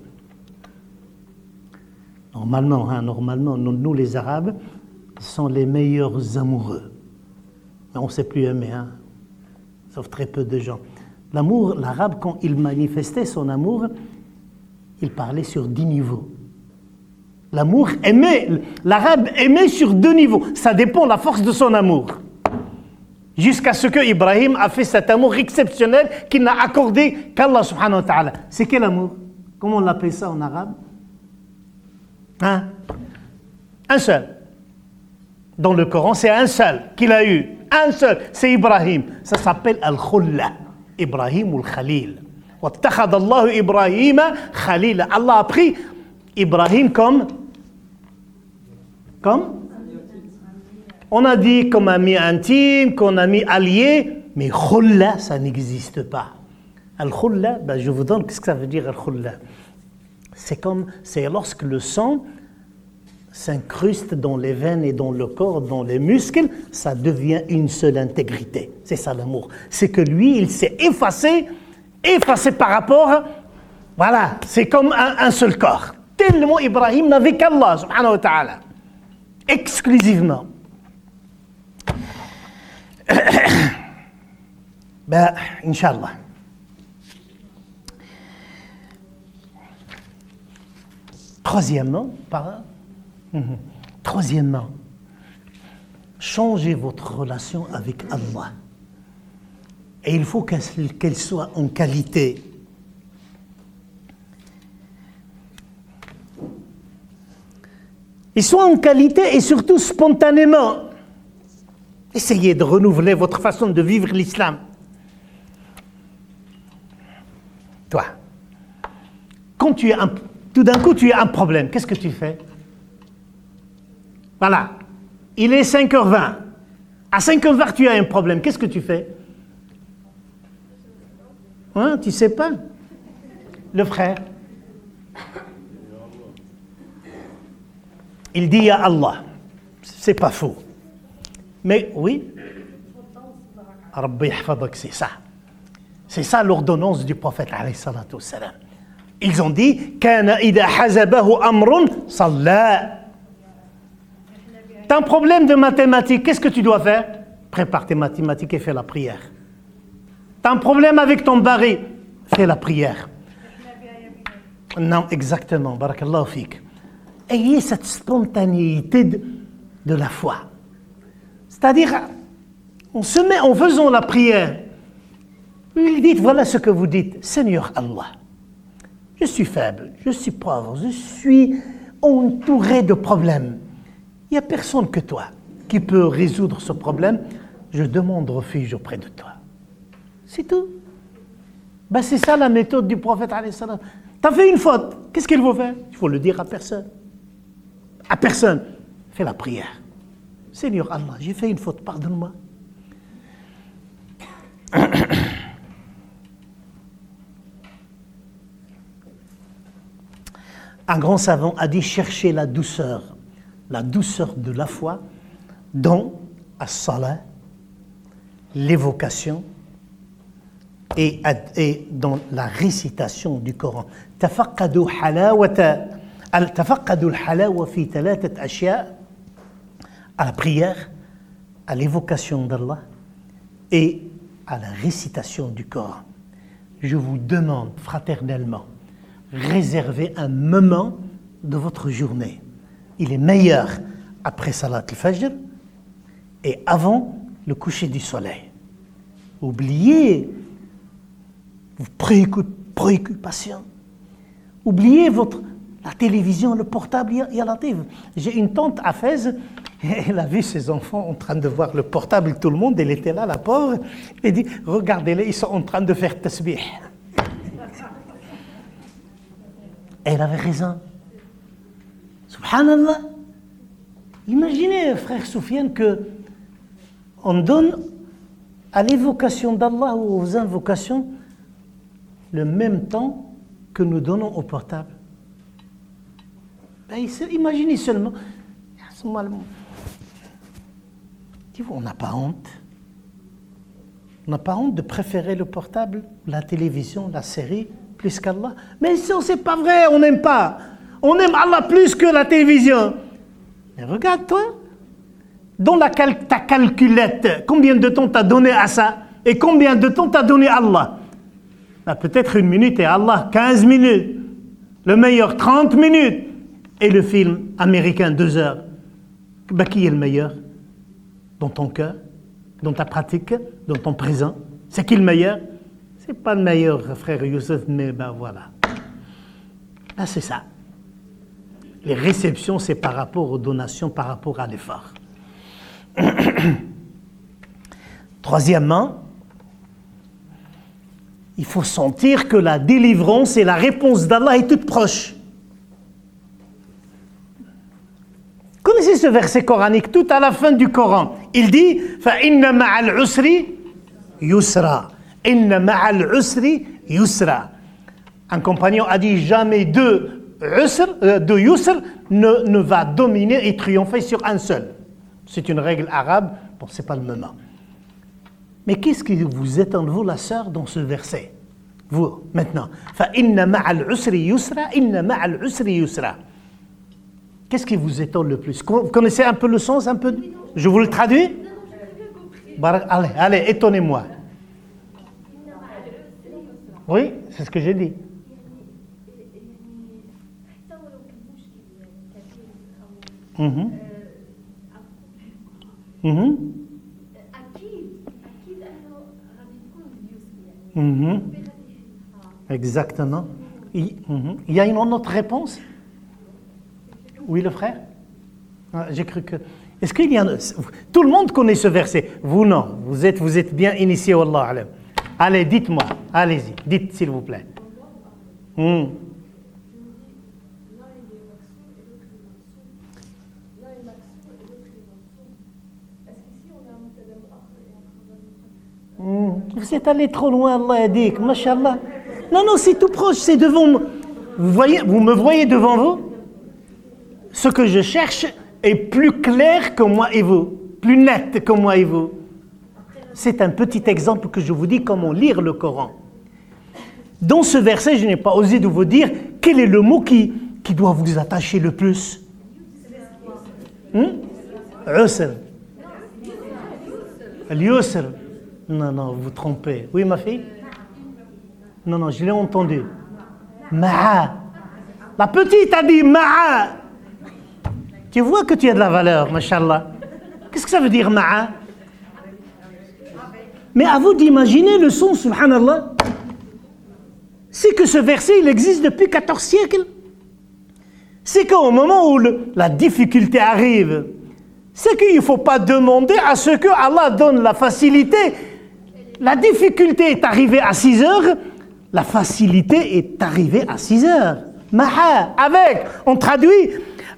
Normalement, nous les Arabes sont les meilleurs amoureux. Mais on ne sait plus aimer, sauf très peu de gens. L'amour, l'Arabe, quand il manifestait son amour, il parlait sur 10 niveaux. L'Arabe aimait sur 2 niveaux. Ça dépend de la force de son amour. Jusqu'à ce que Ibrahim a fait cet amour exceptionnel qu'il n'a accordé qu'Allah subhanahu wa ta'ala. C'est quel amour? Comment on l'appelle ça en arabe? Un seul. Dans le Coran, c'est un seul qu'il a eu. Un seul, c'est Ibrahim. Ça s'appelle Al-Khulla. Ibrahim ou Al-Khalil. وَاتَّخَذَ اللَّهُ إِبْرَاهِيمَ خَلِيلًا. Allah a pris Ibrahim comme on a dit comme ami intime, comme ami allié, mais Khulla, ça n'existe pas. Al-Khulla, je vous donne ce que ça veut dire Al-Khulla. C'est lorsque le sang s'incruste dans les veines et dans le corps, dans les muscles, ça devient une seule intégrité. C'est ça l'amour. C'est que lui, il s'est effacé par rapport, voilà, c'est comme un seul corps. Tellement Ibrahim n'avait qu'Allah, subhanahu wa ta'ala, exclusivement. Inch'Allah. Troisièmement, changez votre relation avec Allah. Et il faut qu'elle soit en qualité. Et soit en qualité et surtout spontanément. Essayez de renouveler votre façon de vivre l'islam. Toi, quand tout d'un coup tu as un problème, qu'est-ce que tu fais? Voilà, il est 5h20. À 5h20 tu as un problème, qu'est-ce que tu fais? Tu sais pas? Le frère, il dit ya Allah, c'est pas faux. Mais oui, Rabbi yahfadak, c'est ça. C'est ça l'ordonnance du prophète alayhi salatu wassalam. Ils ont dit kana idha hazabahu amrun salla. T'as un problème de mathématiques, qu'est-ce que tu dois faire? Prépare tes mathématiques et fais la prière. T'as un problème avec ton mari, fais la prière. Non, exactement, barakallahu fik. Ayez cette spontanéité de la foi. C'est-à-dire, on se met en faisant la prière. Vous dites, voilà ce que vous dites. Seigneur Allah, je suis faible, je suis pauvre, je suis entouré de problèmes. Il n'y a personne que toi qui peut résoudre ce problème. Je demande refuge auprès de toi. C'est tout. Ben, c'est ça la méthode du prophète alayhi salam. T'as fait une faute, qu'est-ce qu'il faut faire? Il faut le dire à personne. À personne. Fais la prière. Seigneur Allah, j'ai fait une faute, pardonne-moi. Un grand savant a dit chercher la douceur de la foi dans as-salat, l'évocation et dans la récitation du Coran. تفقدوا الحلاوة في ثلاثة أشياء, à la prière, à l'évocation d'Allah et à la récitation du Coran. Je vous demande fraternellement, réservez un moment de votre journée. Il est meilleur après Salat al-Fajr et avant le coucher du soleil. Oubliez vos préoccupations. Oubliez la télévision, le portable, ya latif. J'ai une tante à Fès, elle a vu ses enfants en train de voir le portable, tout le monde, elle était là, la pauvre, elle dit, regardez-les, ils sont en train de faire tasbih. Elle avait raison. Subhanallah. Imaginez, frère Soufiane, qu'on donne à l'évocation d'Allah ou aux invocations le même temps que nous donnons au portable. Ben, imaginez seulement. On n'a pas honte. On n'a pas honte de préférer le portable, la télévision, la série, plus qu'Allah. Mais ça, c'est pas vrai, on n'aime pas. On aime Allah plus que la télévision. Mais regarde-toi, dans ta calculette, combien de temps t'as donné à ça? Et combien de temps t'as donné à Allah? Ben, peut-être 1 minute et Allah 15 minutes. Le meilleur 30 minutes. Et le film américain 2 heures. Ben, qui est le meilleur? Dans ton cœur, dans ta pratique, dans ton présent. C'est qui le meilleur? C'est pas le meilleur, frère Youssef, mais ben voilà. Là, c'est ça. Les réceptions, c'est par rapport aux donations, par rapport à l'effort. Troisièmement, il faut sentir que la délivrance et la réponse d'Allah est toute proche. Connaissez ce verset coranique, tout à la fin du Coran. Il dit « فَإِنَّ مَعَ الْعُسْرِ يُسْرًا » « Inna ma'al usri yusra » Un compagnon a dit « Jamais deux yusr ne va dominer et triompher sur un seul. » C'est une règle arabe, bon, c'est pas le moment. Mais qu'est-ce qui vous étonne, vous, la sœur, dans ce verset? Vous, maintenant. « فَإِنَّ مَعَ الْعُسْرِ يُسْرًا إِنَّ مَعَ الْعُسْرِ يُسْرًا » Qu'est-ce qui vous étonne le plus? Vous connaissez un peu le sens, un peu? Je vous le traduis? Allez, étonnez-moi. Oui, c'est ce que j'ai dit. Exactement. Il y a une autre réponse? Oui, le frère? J'ai cru que... Est-ce qu'il y a... Tout le monde connaît ce verset. Vous, non. Vous êtes bien initié, wallah alam. Allez, dites-moi. Allez-y. Dites, s'il vous plaît. Vous êtes allé trop loin, Allah yadik. Mashallah. Non, c'est tout proche. C'est devant moi. Vous me voyez devant vous? Ce que je cherche est plus clair que moi et vous, plus net que moi et vous. C'est un petit exemple que je vous dis comment lire le Coran. Dans ce verset, je n'ai pas osé de vous dire quel est le mot qui doit vous attacher le plus. Usr. Al-Yusr. Non, vous vous trompez. Oui, ma fille? Non, je l'ai entendu. Ma'a. La petite a dit Ma'a. Tu vois que tu as de la valeur, mashallah. Qu'est-ce que ça veut dire, ma'a? Mais à vous d'imaginer le son, subhanallah. C'est que ce verset, il existe depuis 14 siècles. C'est qu'au moment où la difficulté arrive, c'est qu'il ne faut pas demander à ce que Allah donne la facilité. La difficulté est arrivée à 6 heures, La facilité est arrivée à 6 heures. Maha, avec, on traduit,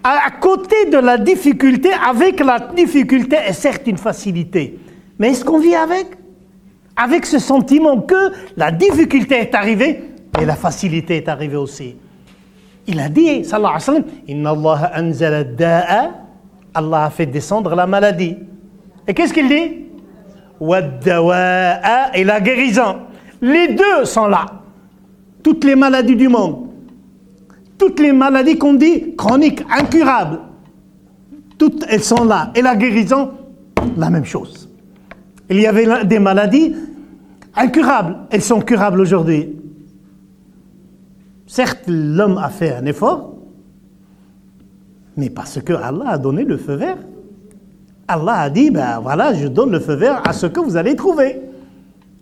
à côté de la difficulté, avec la difficulté est certes une facilité. Mais est-ce qu'on vit avec? Avec ce sentiment que la difficulté est arrivée et la facilité est arrivée aussi. Il a dit, sallallahu alayhi wa sallam, Inna Allah anzala ad-da'a, Allah a fait descendre la maladie. Et qu'est-ce qu'il dit? Wad-dawa'a, et la guérison. Les deux sont là. Toutes les maladies du monde. Toutes les maladies qu'on dit chroniques, incurables. Toutes elles sont là. Et la guérison, la même chose. Il y avait des maladies incurables. Elles sont curables aujourd'hui. Certes, l'homme a fait un effort, mais parce que Allah a donné le feu vert. Allah a dit, ben voilà, je donne le feu vert à ce que vous allez trouver.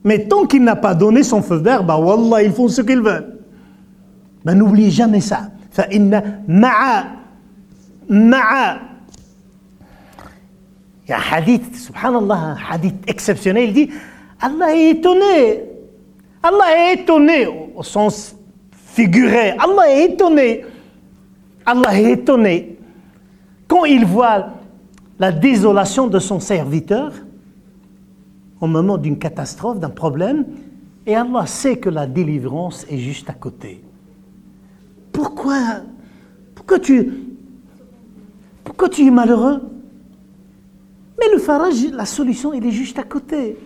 Mais tant qu'il n'a pas donné son feu vert, ben wallah, ils font ce qu'ils veulent. Ben n'oubliez jamais ça. فإن مع il y a un hadith, subhanallah, un hadith exceptionnel, il dit, Allah est étonné. Allah est étonné au sens figuré. Allah est étonné. Allah est étonné quand il voit la désolation de son serviteur au moment d'une catastrophe, d'un problème, et Allah sait que la délivrance est juste à côté. Pourquoi tu es malheureux? Mais le farage, la solution, il est juste à côté.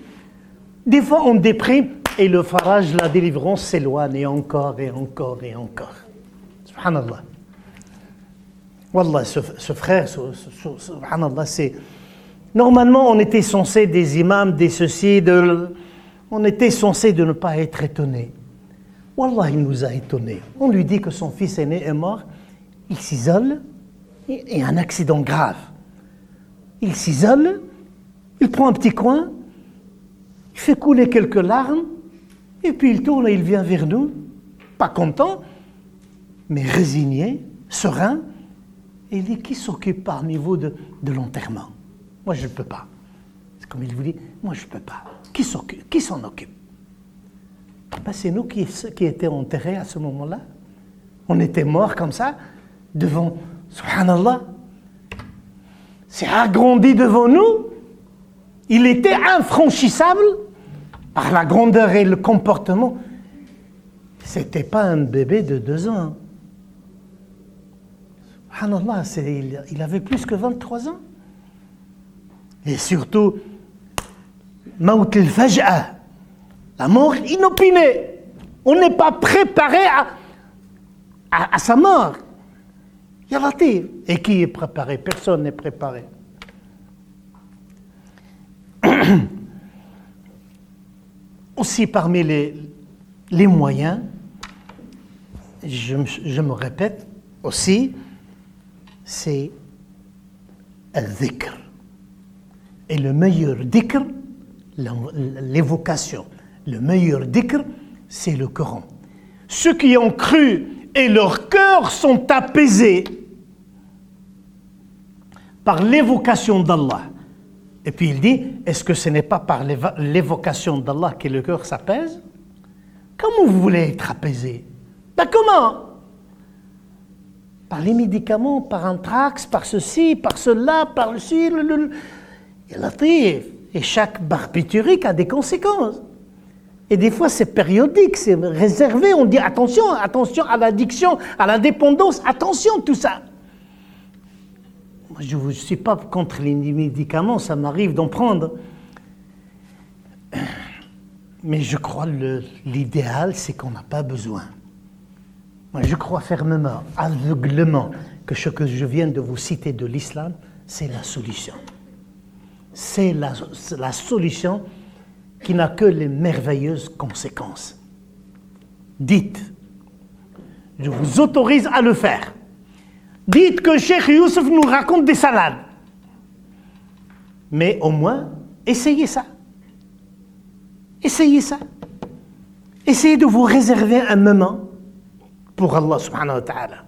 Des fois, on déprime et le farage, la délivrance s'éloigne et encore et encore et encore. Subhanallah. Wallah, ce frère, subhanallah, c'est... Normalement, on était censé, des imams, des ceci, on était censé de ne pas être étonné. Wallah, il nous a étonnés. On lui dit que son fils aîné est mort, il s'isole, et un accident grave. Il s'isole, il prend un petit coin, il fait couler quelques larmes, et puis il tourne et il vient vers nous, pas content, mais résigné, serein, et il dit, qui s'occupe parmi vous de l'enterrement? Moi, je ne peux pas. C'est comme il vous dit, moi, je ne peux pas. Qui s'en occupe? Ben, c'est nous qui étions enterrés à ce moment-là. On était morts comme ça, devant, subhanallah, c'est agrandi devant nous. Il était infranchissable par la grandeur et le comportement. C'était pas un bébé de 2 ans. Subhanallah, il avait plus que 23 ans. Et surtout, Maut al-Faj'a, la mort inopinée. On n'est pas préparé à sa mort. Yalatif. Et qui est préparé? Personne n'est préparé. Aussi parmi les moyens, je me répète aussi, c'est al-dhikr. Et le meilleur dhikr, l'évocation, le meilleur dhikr, c'est le Coran. Ceux qui ont cru et leurs cœurs sont apaisés par l'évocation d'Allah. Et puis il dit, est-ce que ce n'est pas par l'évocation d'Allah que le cœur s'apaise? Comment vous voulez être apaisé? Ben comment? Par les médicaments, par un trax, par ceci, par cela, par le ci, et chaque barbiturique a des conséquences. Et des fois, c'est périodique, c'est réservé. On dit attention, attention à l'addiction, à la dépendance, attention, tout ça. Moi, je ne suis pas contre les médicaments, ça m'arrive d'en prendre. Mais je crois l'idéal, c'est qu'on n'a pas besoin. Moi, je crois fermement, aveuglement, que ce que je viens de vous citer de l'islam, c'est la solution. C'est la solution qui n'a que les merveilleuses conséquences. Dites, je vous autorise à le faire. Dites que Cheikh Youssef nous raconte des salades. Mais au moins, essayez ça. Essayez ça. Essayez de vous réserver un moment pour Allah subhanahu wa ta'ala.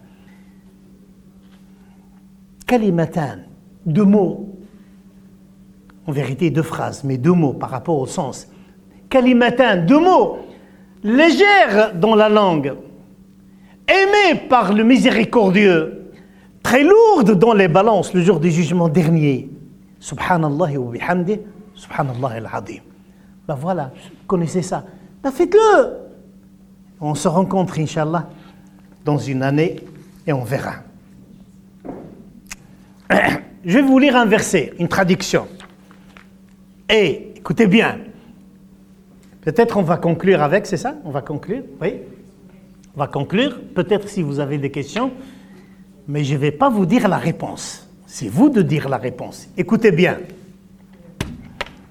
Kalimatan, 2 mots. En vérité, 2 phrases, mais 2 mots par rapport au sens. Kalimatan, 2 mots. légère dans la langue, aimée par le miséricordieux, très lourde dans les balances le jour du jugement dernier. Subhanallah wa bihamdi, subhanallah al-azim. Ben voilà, vous connaissez ça. Ben faites-le. On se rencontre, Inch'Allah, dans une année et on verra. Je vais vous lire un verset, une traduction. Et écoutez bien. Peut-être on va conclure avec, c'est ça? On va conclure? Oui? On va conclure. Peut-être si vous avez des questions, mais je ne vais pas vous dire la réponse. C'est vous de dire la réponse. Écoutez bien.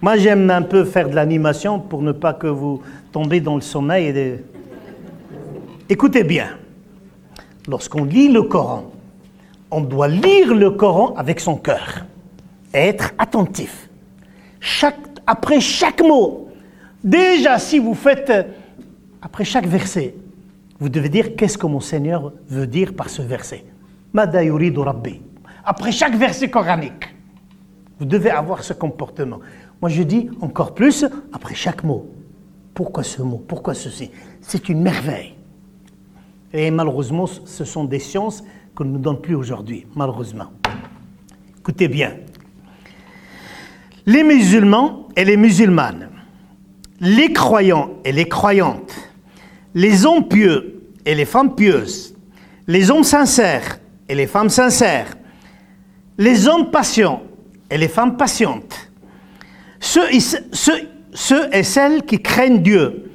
Moi, j'aime un peu faire de l'animation pour ne pas que vous tombiez dans le sommeil. Écoutez bien. Lorsqu'on lit le Coran, on doit lire le Coran avec son cœur et être attentif. Après chaque mot, déjà si vous faites, après chaque verset, vous devez dire qu'est-ce que mon Seigneur veut dire par ce verset. Mada yuridu Rabbi. Après chaque verset coranique, vous devez avoir ce comportement. Moi je dis encore plus après chaque mot. Pourquoi ce mot? Pourquoi ceci? C'est une merveille. Et malheureusement, ce sont des sciences qu'on ne nous donne plus aujourd'hui, malheureusement. Écoutez bien. Les musulmans et les musulmanes, les croyants et les croyantes, les hommes pieux et les femmes pieuses, les hommes sincères et les femmes sincères, les hommes patients et les femmes patientes, ceux et celles qui craignent Dieu,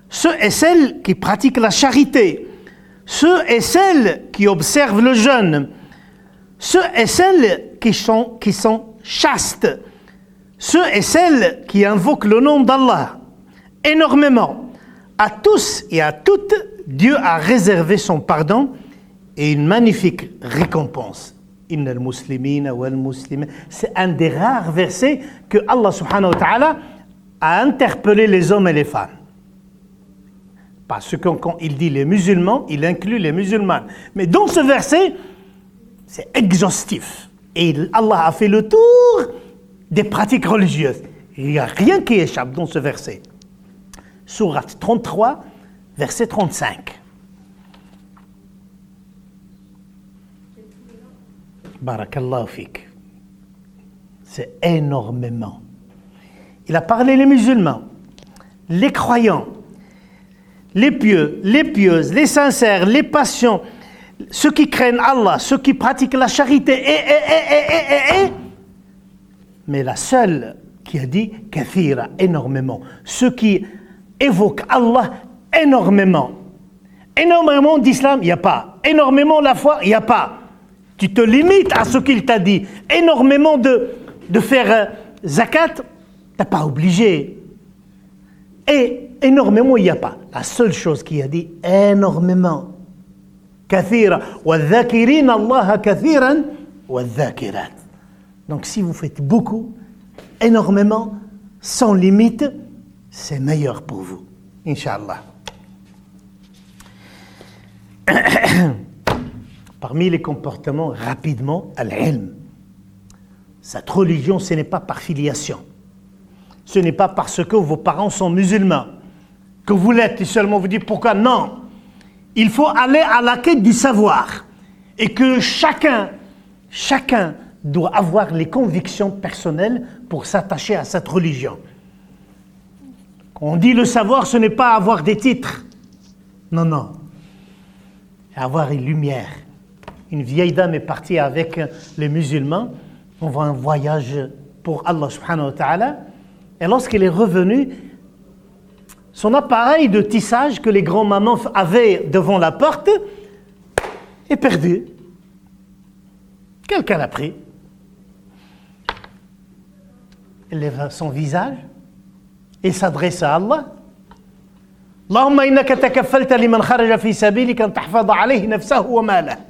ceux et celles qui pratiquent la charité, ceux et celles qui observent le jeûne, ceux et celles qui sont chastes, ceux et celles qui invoquent le nom d'Allah énormément. À tous et à toutes, Dieu a réservé son pardon et une magnifique récompense. Innal muslimina wal muslimin. C'est un des rares versets que Allah subhanahu wa ta'ala a interpellé les hommes et les femmes. Parce que quand il dit les musulmans, il inclut les musulmanes. Mais dans ce verset, c'est exhaustif. Et Allah a fait le tour des pratiques religieuses. Il n'y a rien qui échappe dans ce verset. Sourate 33, verset 35. Barakallahu fik. C'est énormément. Il a parlé les musulmans, les croyants, les pieux, les pieuses, les sincères, les patients, ceux qui craignent Allah, ceux qui pratiquent la charité, mais la seule qui a dit kathira, énormément, ceux qui évoquent Allah énormément. Énormément d'islam, il n'y a pas. Énormément la foi, il n'y a pas. Tu te limites à ce qu'il t'a dit. Énormément de faire zakat, tu n'as pas obligé. Et énormément, il n'y a pas. La seule chose qu'il a dit, énormément. Kathira. Wa dhakirin Allah kathiran wa dhakirat. Donc si vous faites beaucoup, énormément, sans limite, c'est meilleur pour vous. Inch'Allah. Parmi les comportements, rapidement, al-ilm. Cette religion, ce n'est pas par filiation. Ce n'est pas parce que vos parents sont musulmans que vous l'êtes et seulement vous dites pourquoi. Non. Il faut aller à la quête du savoir. Et que chacun doit avoir les convictions personnelles pour s'attacher à cette religion. Quand on dit le savoir, ce n'est pas avoir des titres. Non, non. Avoir une lumière. Une vieille dame est partie avec les musulmans. On va un voyage pour Allah subhanahu wa ta'ala. Et lorsqu'elle est revenue, son appareil de tissage que les grands-mamans avaient devant la porte est perdu. Quelqu'un l'a pris. Elle lève son visage et s'adresse à Allah. Allahumma innaka takaffalta liman kharaja fi sabilika an tahfadha alayhi nafsahu wa malahu.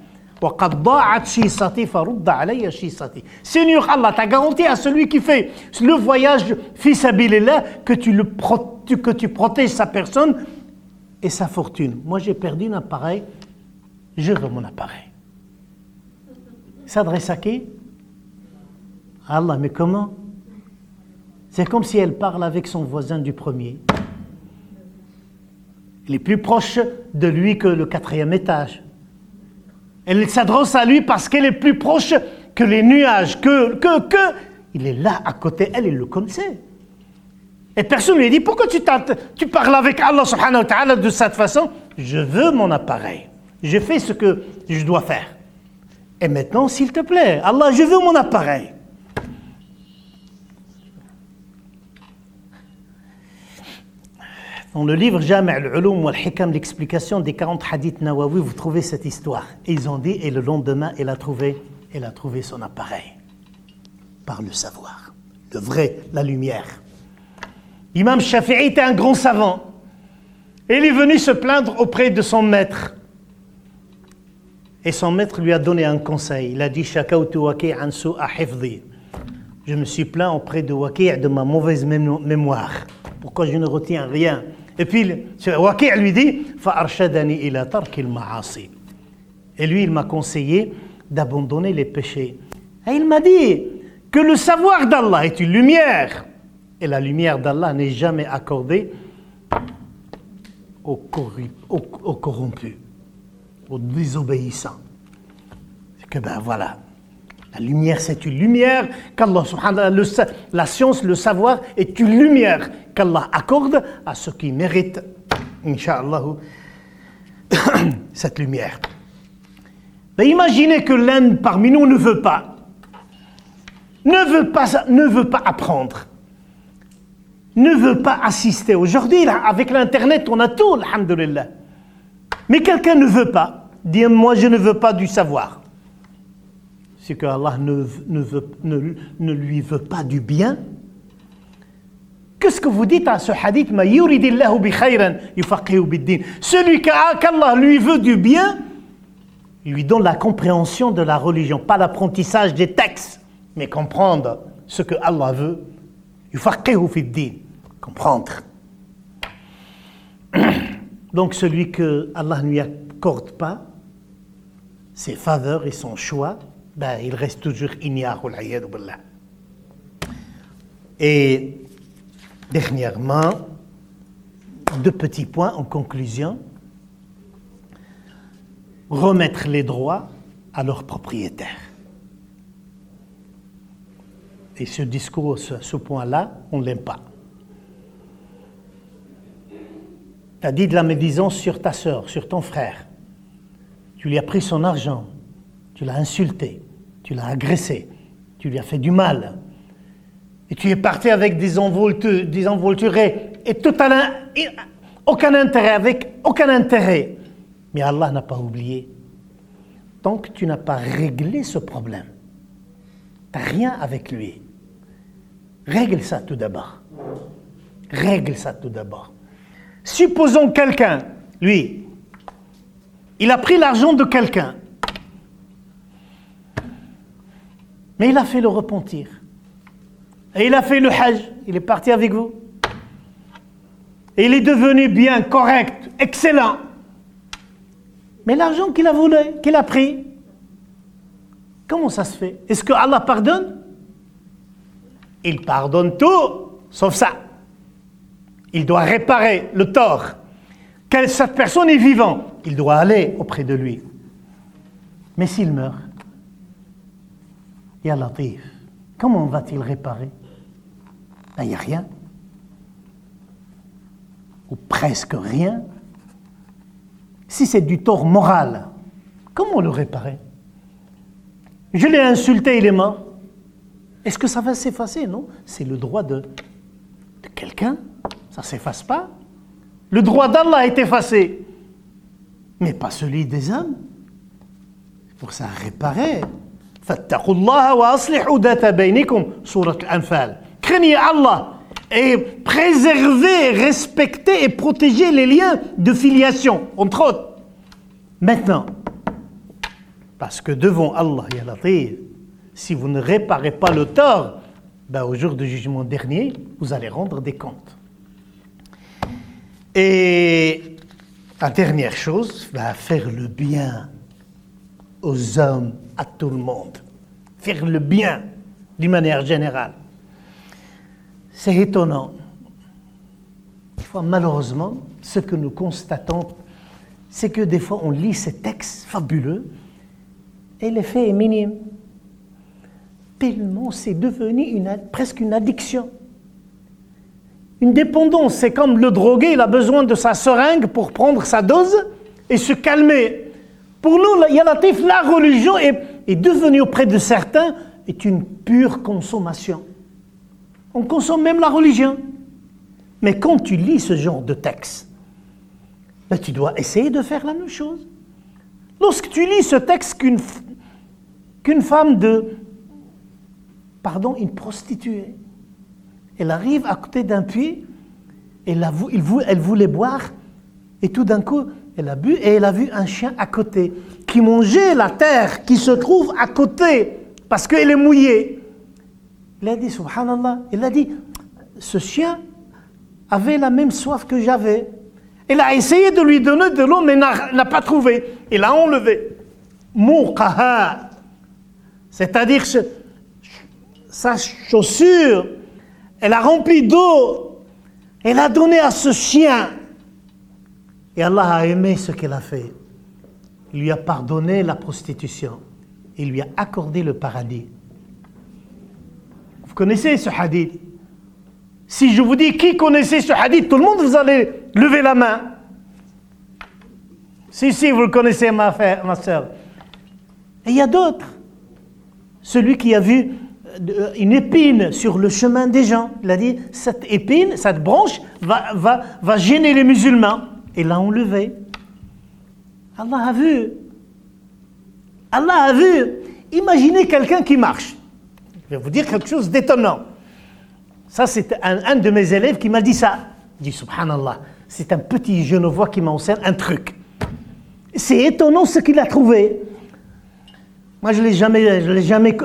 Seigneur Allah, tu as garanti à celui qui fait le voyage fils sabilillah que tu protèges sa personne et sa fortune. Moi j'ai perdu un appareil, je veux mon appareil. Il s'adresse à qui? Allah, mais comment? C'est comme si elle parle avec son voisin du premier. Elle est plus proche de lui que le 4e étage. Elle s'adresse à lui parce qu'elle est plus proche que les nuages, il est là à côté, elle le connaissait. Et personne lui a dit, pourquoi tu parles avec Allah subhanahu wa ta'ala de cette façon? Je veux mon appareil. Je fais ce que je dois faire. Et maintenant, s'il te plaît, Allah, je veux mon appareil. Dans le livre Jami' al-Ulum wal-Hikam, l'explication des 40 hadiths Nawawi, vous trouvez cette histoire. Et ils ont dit, et le lendemain, elle a trouvé son appareil. Par le savoir. Le vrai, la lumière. L'imam Shafi'i était un grand savant. Et il est venu se plaindre auprès de son maître. Et son maître lui a donné un conseil. Il a dit, Shakawtu waqi'an su'a hifdhi. Je me suis plaint auprès de Waqi' de ma mauvaise mémoire. Pourquoi je ne retiens rien? Et puis, Waqi' lui dit, Fa'arshadani ila tarkil ma'asi. Et lui, il m'a conseillé d'abandonner les péchés. Et il m'a dit que le savoir d'Allah est une lumière. Et la lumière d'Allah n'est jamais accordée aux corrompus, aux désobéissants. C'est que voilà, la lumière c'est une lumière qu'Allah subhanahu wa ta'ala, la science, le savoir est une lumière qu'Allah accorde à ceux qui méritent, Inch'Allah, cette lumière. Mais imaginez que l'un parmi nous ne veut pas apprendre, ne veut pas assister. Aujourd'hui, là, avec l'Internet, on a tout, alhamdoulilah. Mais quelqu'un ne veut pas, dit moi je ne veux pas du savoir. C'est que Allah ne lui veut pas du bien. Qu'est-ce que vous dites à ce hadith? Ma yuridillahu bi khayran yufaqihu bid-din. Celui qu'Allah lui veut du bien, il lui donne la compréhension de la religion, pas l'apprentissage des textes, mais comprendre ce que Allah veut. Yufaqihu bid-din, comprendre. Donc celui que Allah ne lui accorde pas ses faveurs et son choix, il reste toujours ignare. Et dernièrement, 2 petits points en conclusion. Remettre les droits à leurs propriétaires. Et ce discours, ce point-là, on ne l'aime pas. Tu as dit de la médisance sur ta sœur, sur ton frère. Tu lui as pris son argent, tu l'as insulté, tu l'as agressé, tu lui as fait du mal. Et tu es parti avec des envolturés et aucun intérêt. Mais Allah n'a pas oublié. Tant que tu n'as pas réglé ce problème, tu n'as rien avec lui. Règle ça tout d'abord. Supposons quelqu'un, lui, il a pris l'argent de quelqu'un, mais il a fait le repentir. Et il a fait le hajj, il est parti avec vous. Et il est devenu bien, correct, excellent. Mais l'argent qu'il a volé, qu'il a pris, comment ça se fait? Est-ce que Allah pardonne? Il pardonne tout, sauf ça. Il doit réparer le tort. Quand cette personne est vivante, il doit aller auprès de lui. Mais s'il meurt, Ya Latif, comment va-t-il réparer? Il n'y a rien. Ou presque rien. Si c'est du tort moral, comment le réparer? Je l'ai insulté, il est mort. Est-ce que ça va s'effacer? Non, c'est le droit de quelqu'un. Ça ne s'efface pas. Le droit d'Allah est effacé, mais pas celui des hommes. Pour ça, réparer. Fattaqullaha wa aslihu data baynikum, sourate Al-Anfal. Craignez Allah et préservez, respectez et protégez les liens de filiation, entre autres. Maintenant, parce que devant Allah, ya Latif, si vous ne réparez pas le tort, au jour du jugement dernier, vous allez rendre des comptes. Et la dernière chose, faire le bien aux hommes, à tout le monde. Faire le bien d'une manière générale. C'est étonnant. fois, malheureusement, ce que nous constatons, c'est que des fois, on lit ces textes fabuleux et l'effet est minime. Tellement c'est devenu presque une addiction. Une dépendance, c'est comme le drogué, il a besoin de sa seringue pour prendre sa dose et se calmer. Pour nous, la religion est devenue auprès de certains est une pure consommation. On consomme même la religion. Mais quand tu lis ce genre de texte, ben tu dois essayer de faire la même chose. Lorsque tu lis ce texte qu'une femme une prostituée, elle arrive à côté d'un puits, elle voulait boire, et tout d'un coup, elle a bu, et elle a vu un chien à côté, qui mangeait la terre qui se trouve à côté, parce qu'elle est mouillée. Elle a dit, subhanallah, elle a dit, ce chien avait la même soif que j'avais. Elle a essayé de lui donner de l'eau, mais n'a pas trouvé. Elle a enlevé. Mouqaha, c'est-à-dire sa chaussure, elle a rempli d'eau, elle a donné à ce chien. Et Allah a aimé ce qu'elle a fait. Il lui a pardonné la prostitution. Il lui a accordé le paradis. Vous connaissez ce hadith? Si je vous dis qui connaissait ce hadith, tout le monde, vous allez lever la main. Si, vous le connaissez, ma sœur. Et il y a d'autres. Celui qui a vu une épine sur le chemin des gens, il a dit, cette épine, cette branche va gêner les musulmans. Et l'a enlevé. Allah a vu. Allah a vu. Imaginez quelqu'un qui marche. Je vais vous dire quelque chose d'étonnant. Ça, c'est un de mes élèves qui m'a dit ça. Il dit, subhanallah, c'est un petit genevois qui m'enseigne un truc. C'est étonnant ce qu'il a trouvé. Moi, je n'ai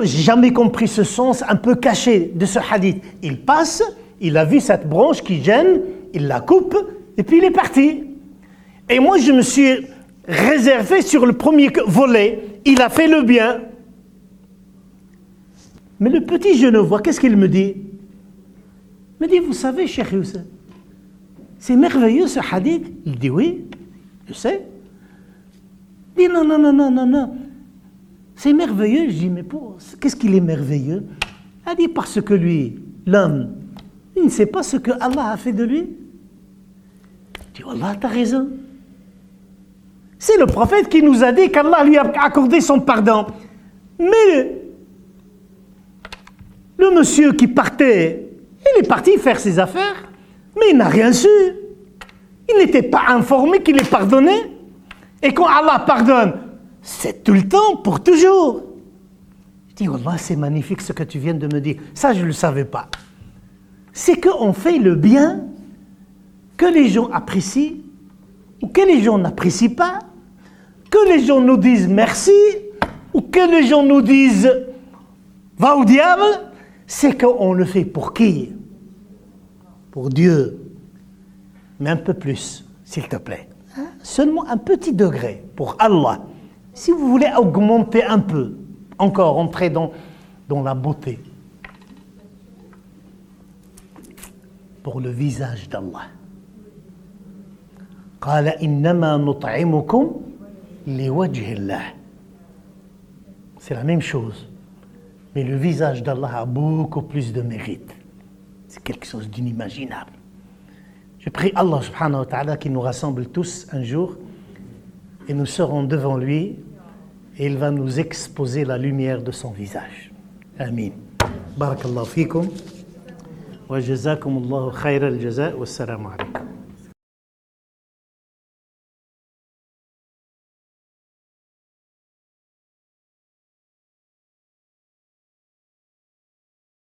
jamais compris ce sens un peu caché de ce hadith. Il passe, il a vu cette branche qui gêne, il la coupe, et puis il est parti. Et moi, je me suis réservé sur le premier volet. Il a fait le bien. Mais le petit genevois, qu'est-ce qu'il me dit? Il me dit, vous savez, Cheikh Youssef, c'est merveilleux ce hadith. Il dit, oui, je sais. Il dit, non. C'est merveilleux. Je dis, mais qu'est-ce qu'il est merveilleux? Il dit, parce que lui, l'homme, il ne sait pas ce que Allah a fait de lui. Je dis, Allah, t'as raison. C'est le prophète qui nous a dit qu'Allah lui a accordé son pardon. Mais le monsieur qui partait, il est parti faire ses affaires, mais il n'a rien su. Il n'était pas informé qu'il est pardonné. Et quand Allah pardonne, c'est tout le temps, pour toujours. Je dis, Wallah, c'est magnifique ce que tu viens de me dire. Ça, je ne le savais pas. C'est qu'on fait le bien que les gens apprécient ou que les gens n'apprécient pas, que les gens nous disent merci ou que les gens nous disent va au diable, c'est qu'on le fait pour qui? Pour Dieu. Mais un peu plus, s'il te plaît. Seulement un petit degré pour Allah. Si vous voulez augmenter un peu, encore entrer dans la beauté. Pour le visage d'Allah. قال إنما نطعمكم لوجه الله. C'est la même chose. Mais le visage d'Allah a beaucoup plus de mérite. C'est quelque chose d'inimaginable. Je prie Allah subhanahu wa ta'ala qui nous rassemble tous un jour et nous serons devant lui et il va nous exposer la lumière de son visage. Amin. Barakallahu fikum wa jazakumullahu khayra al-jaza wa assalamu alaykum.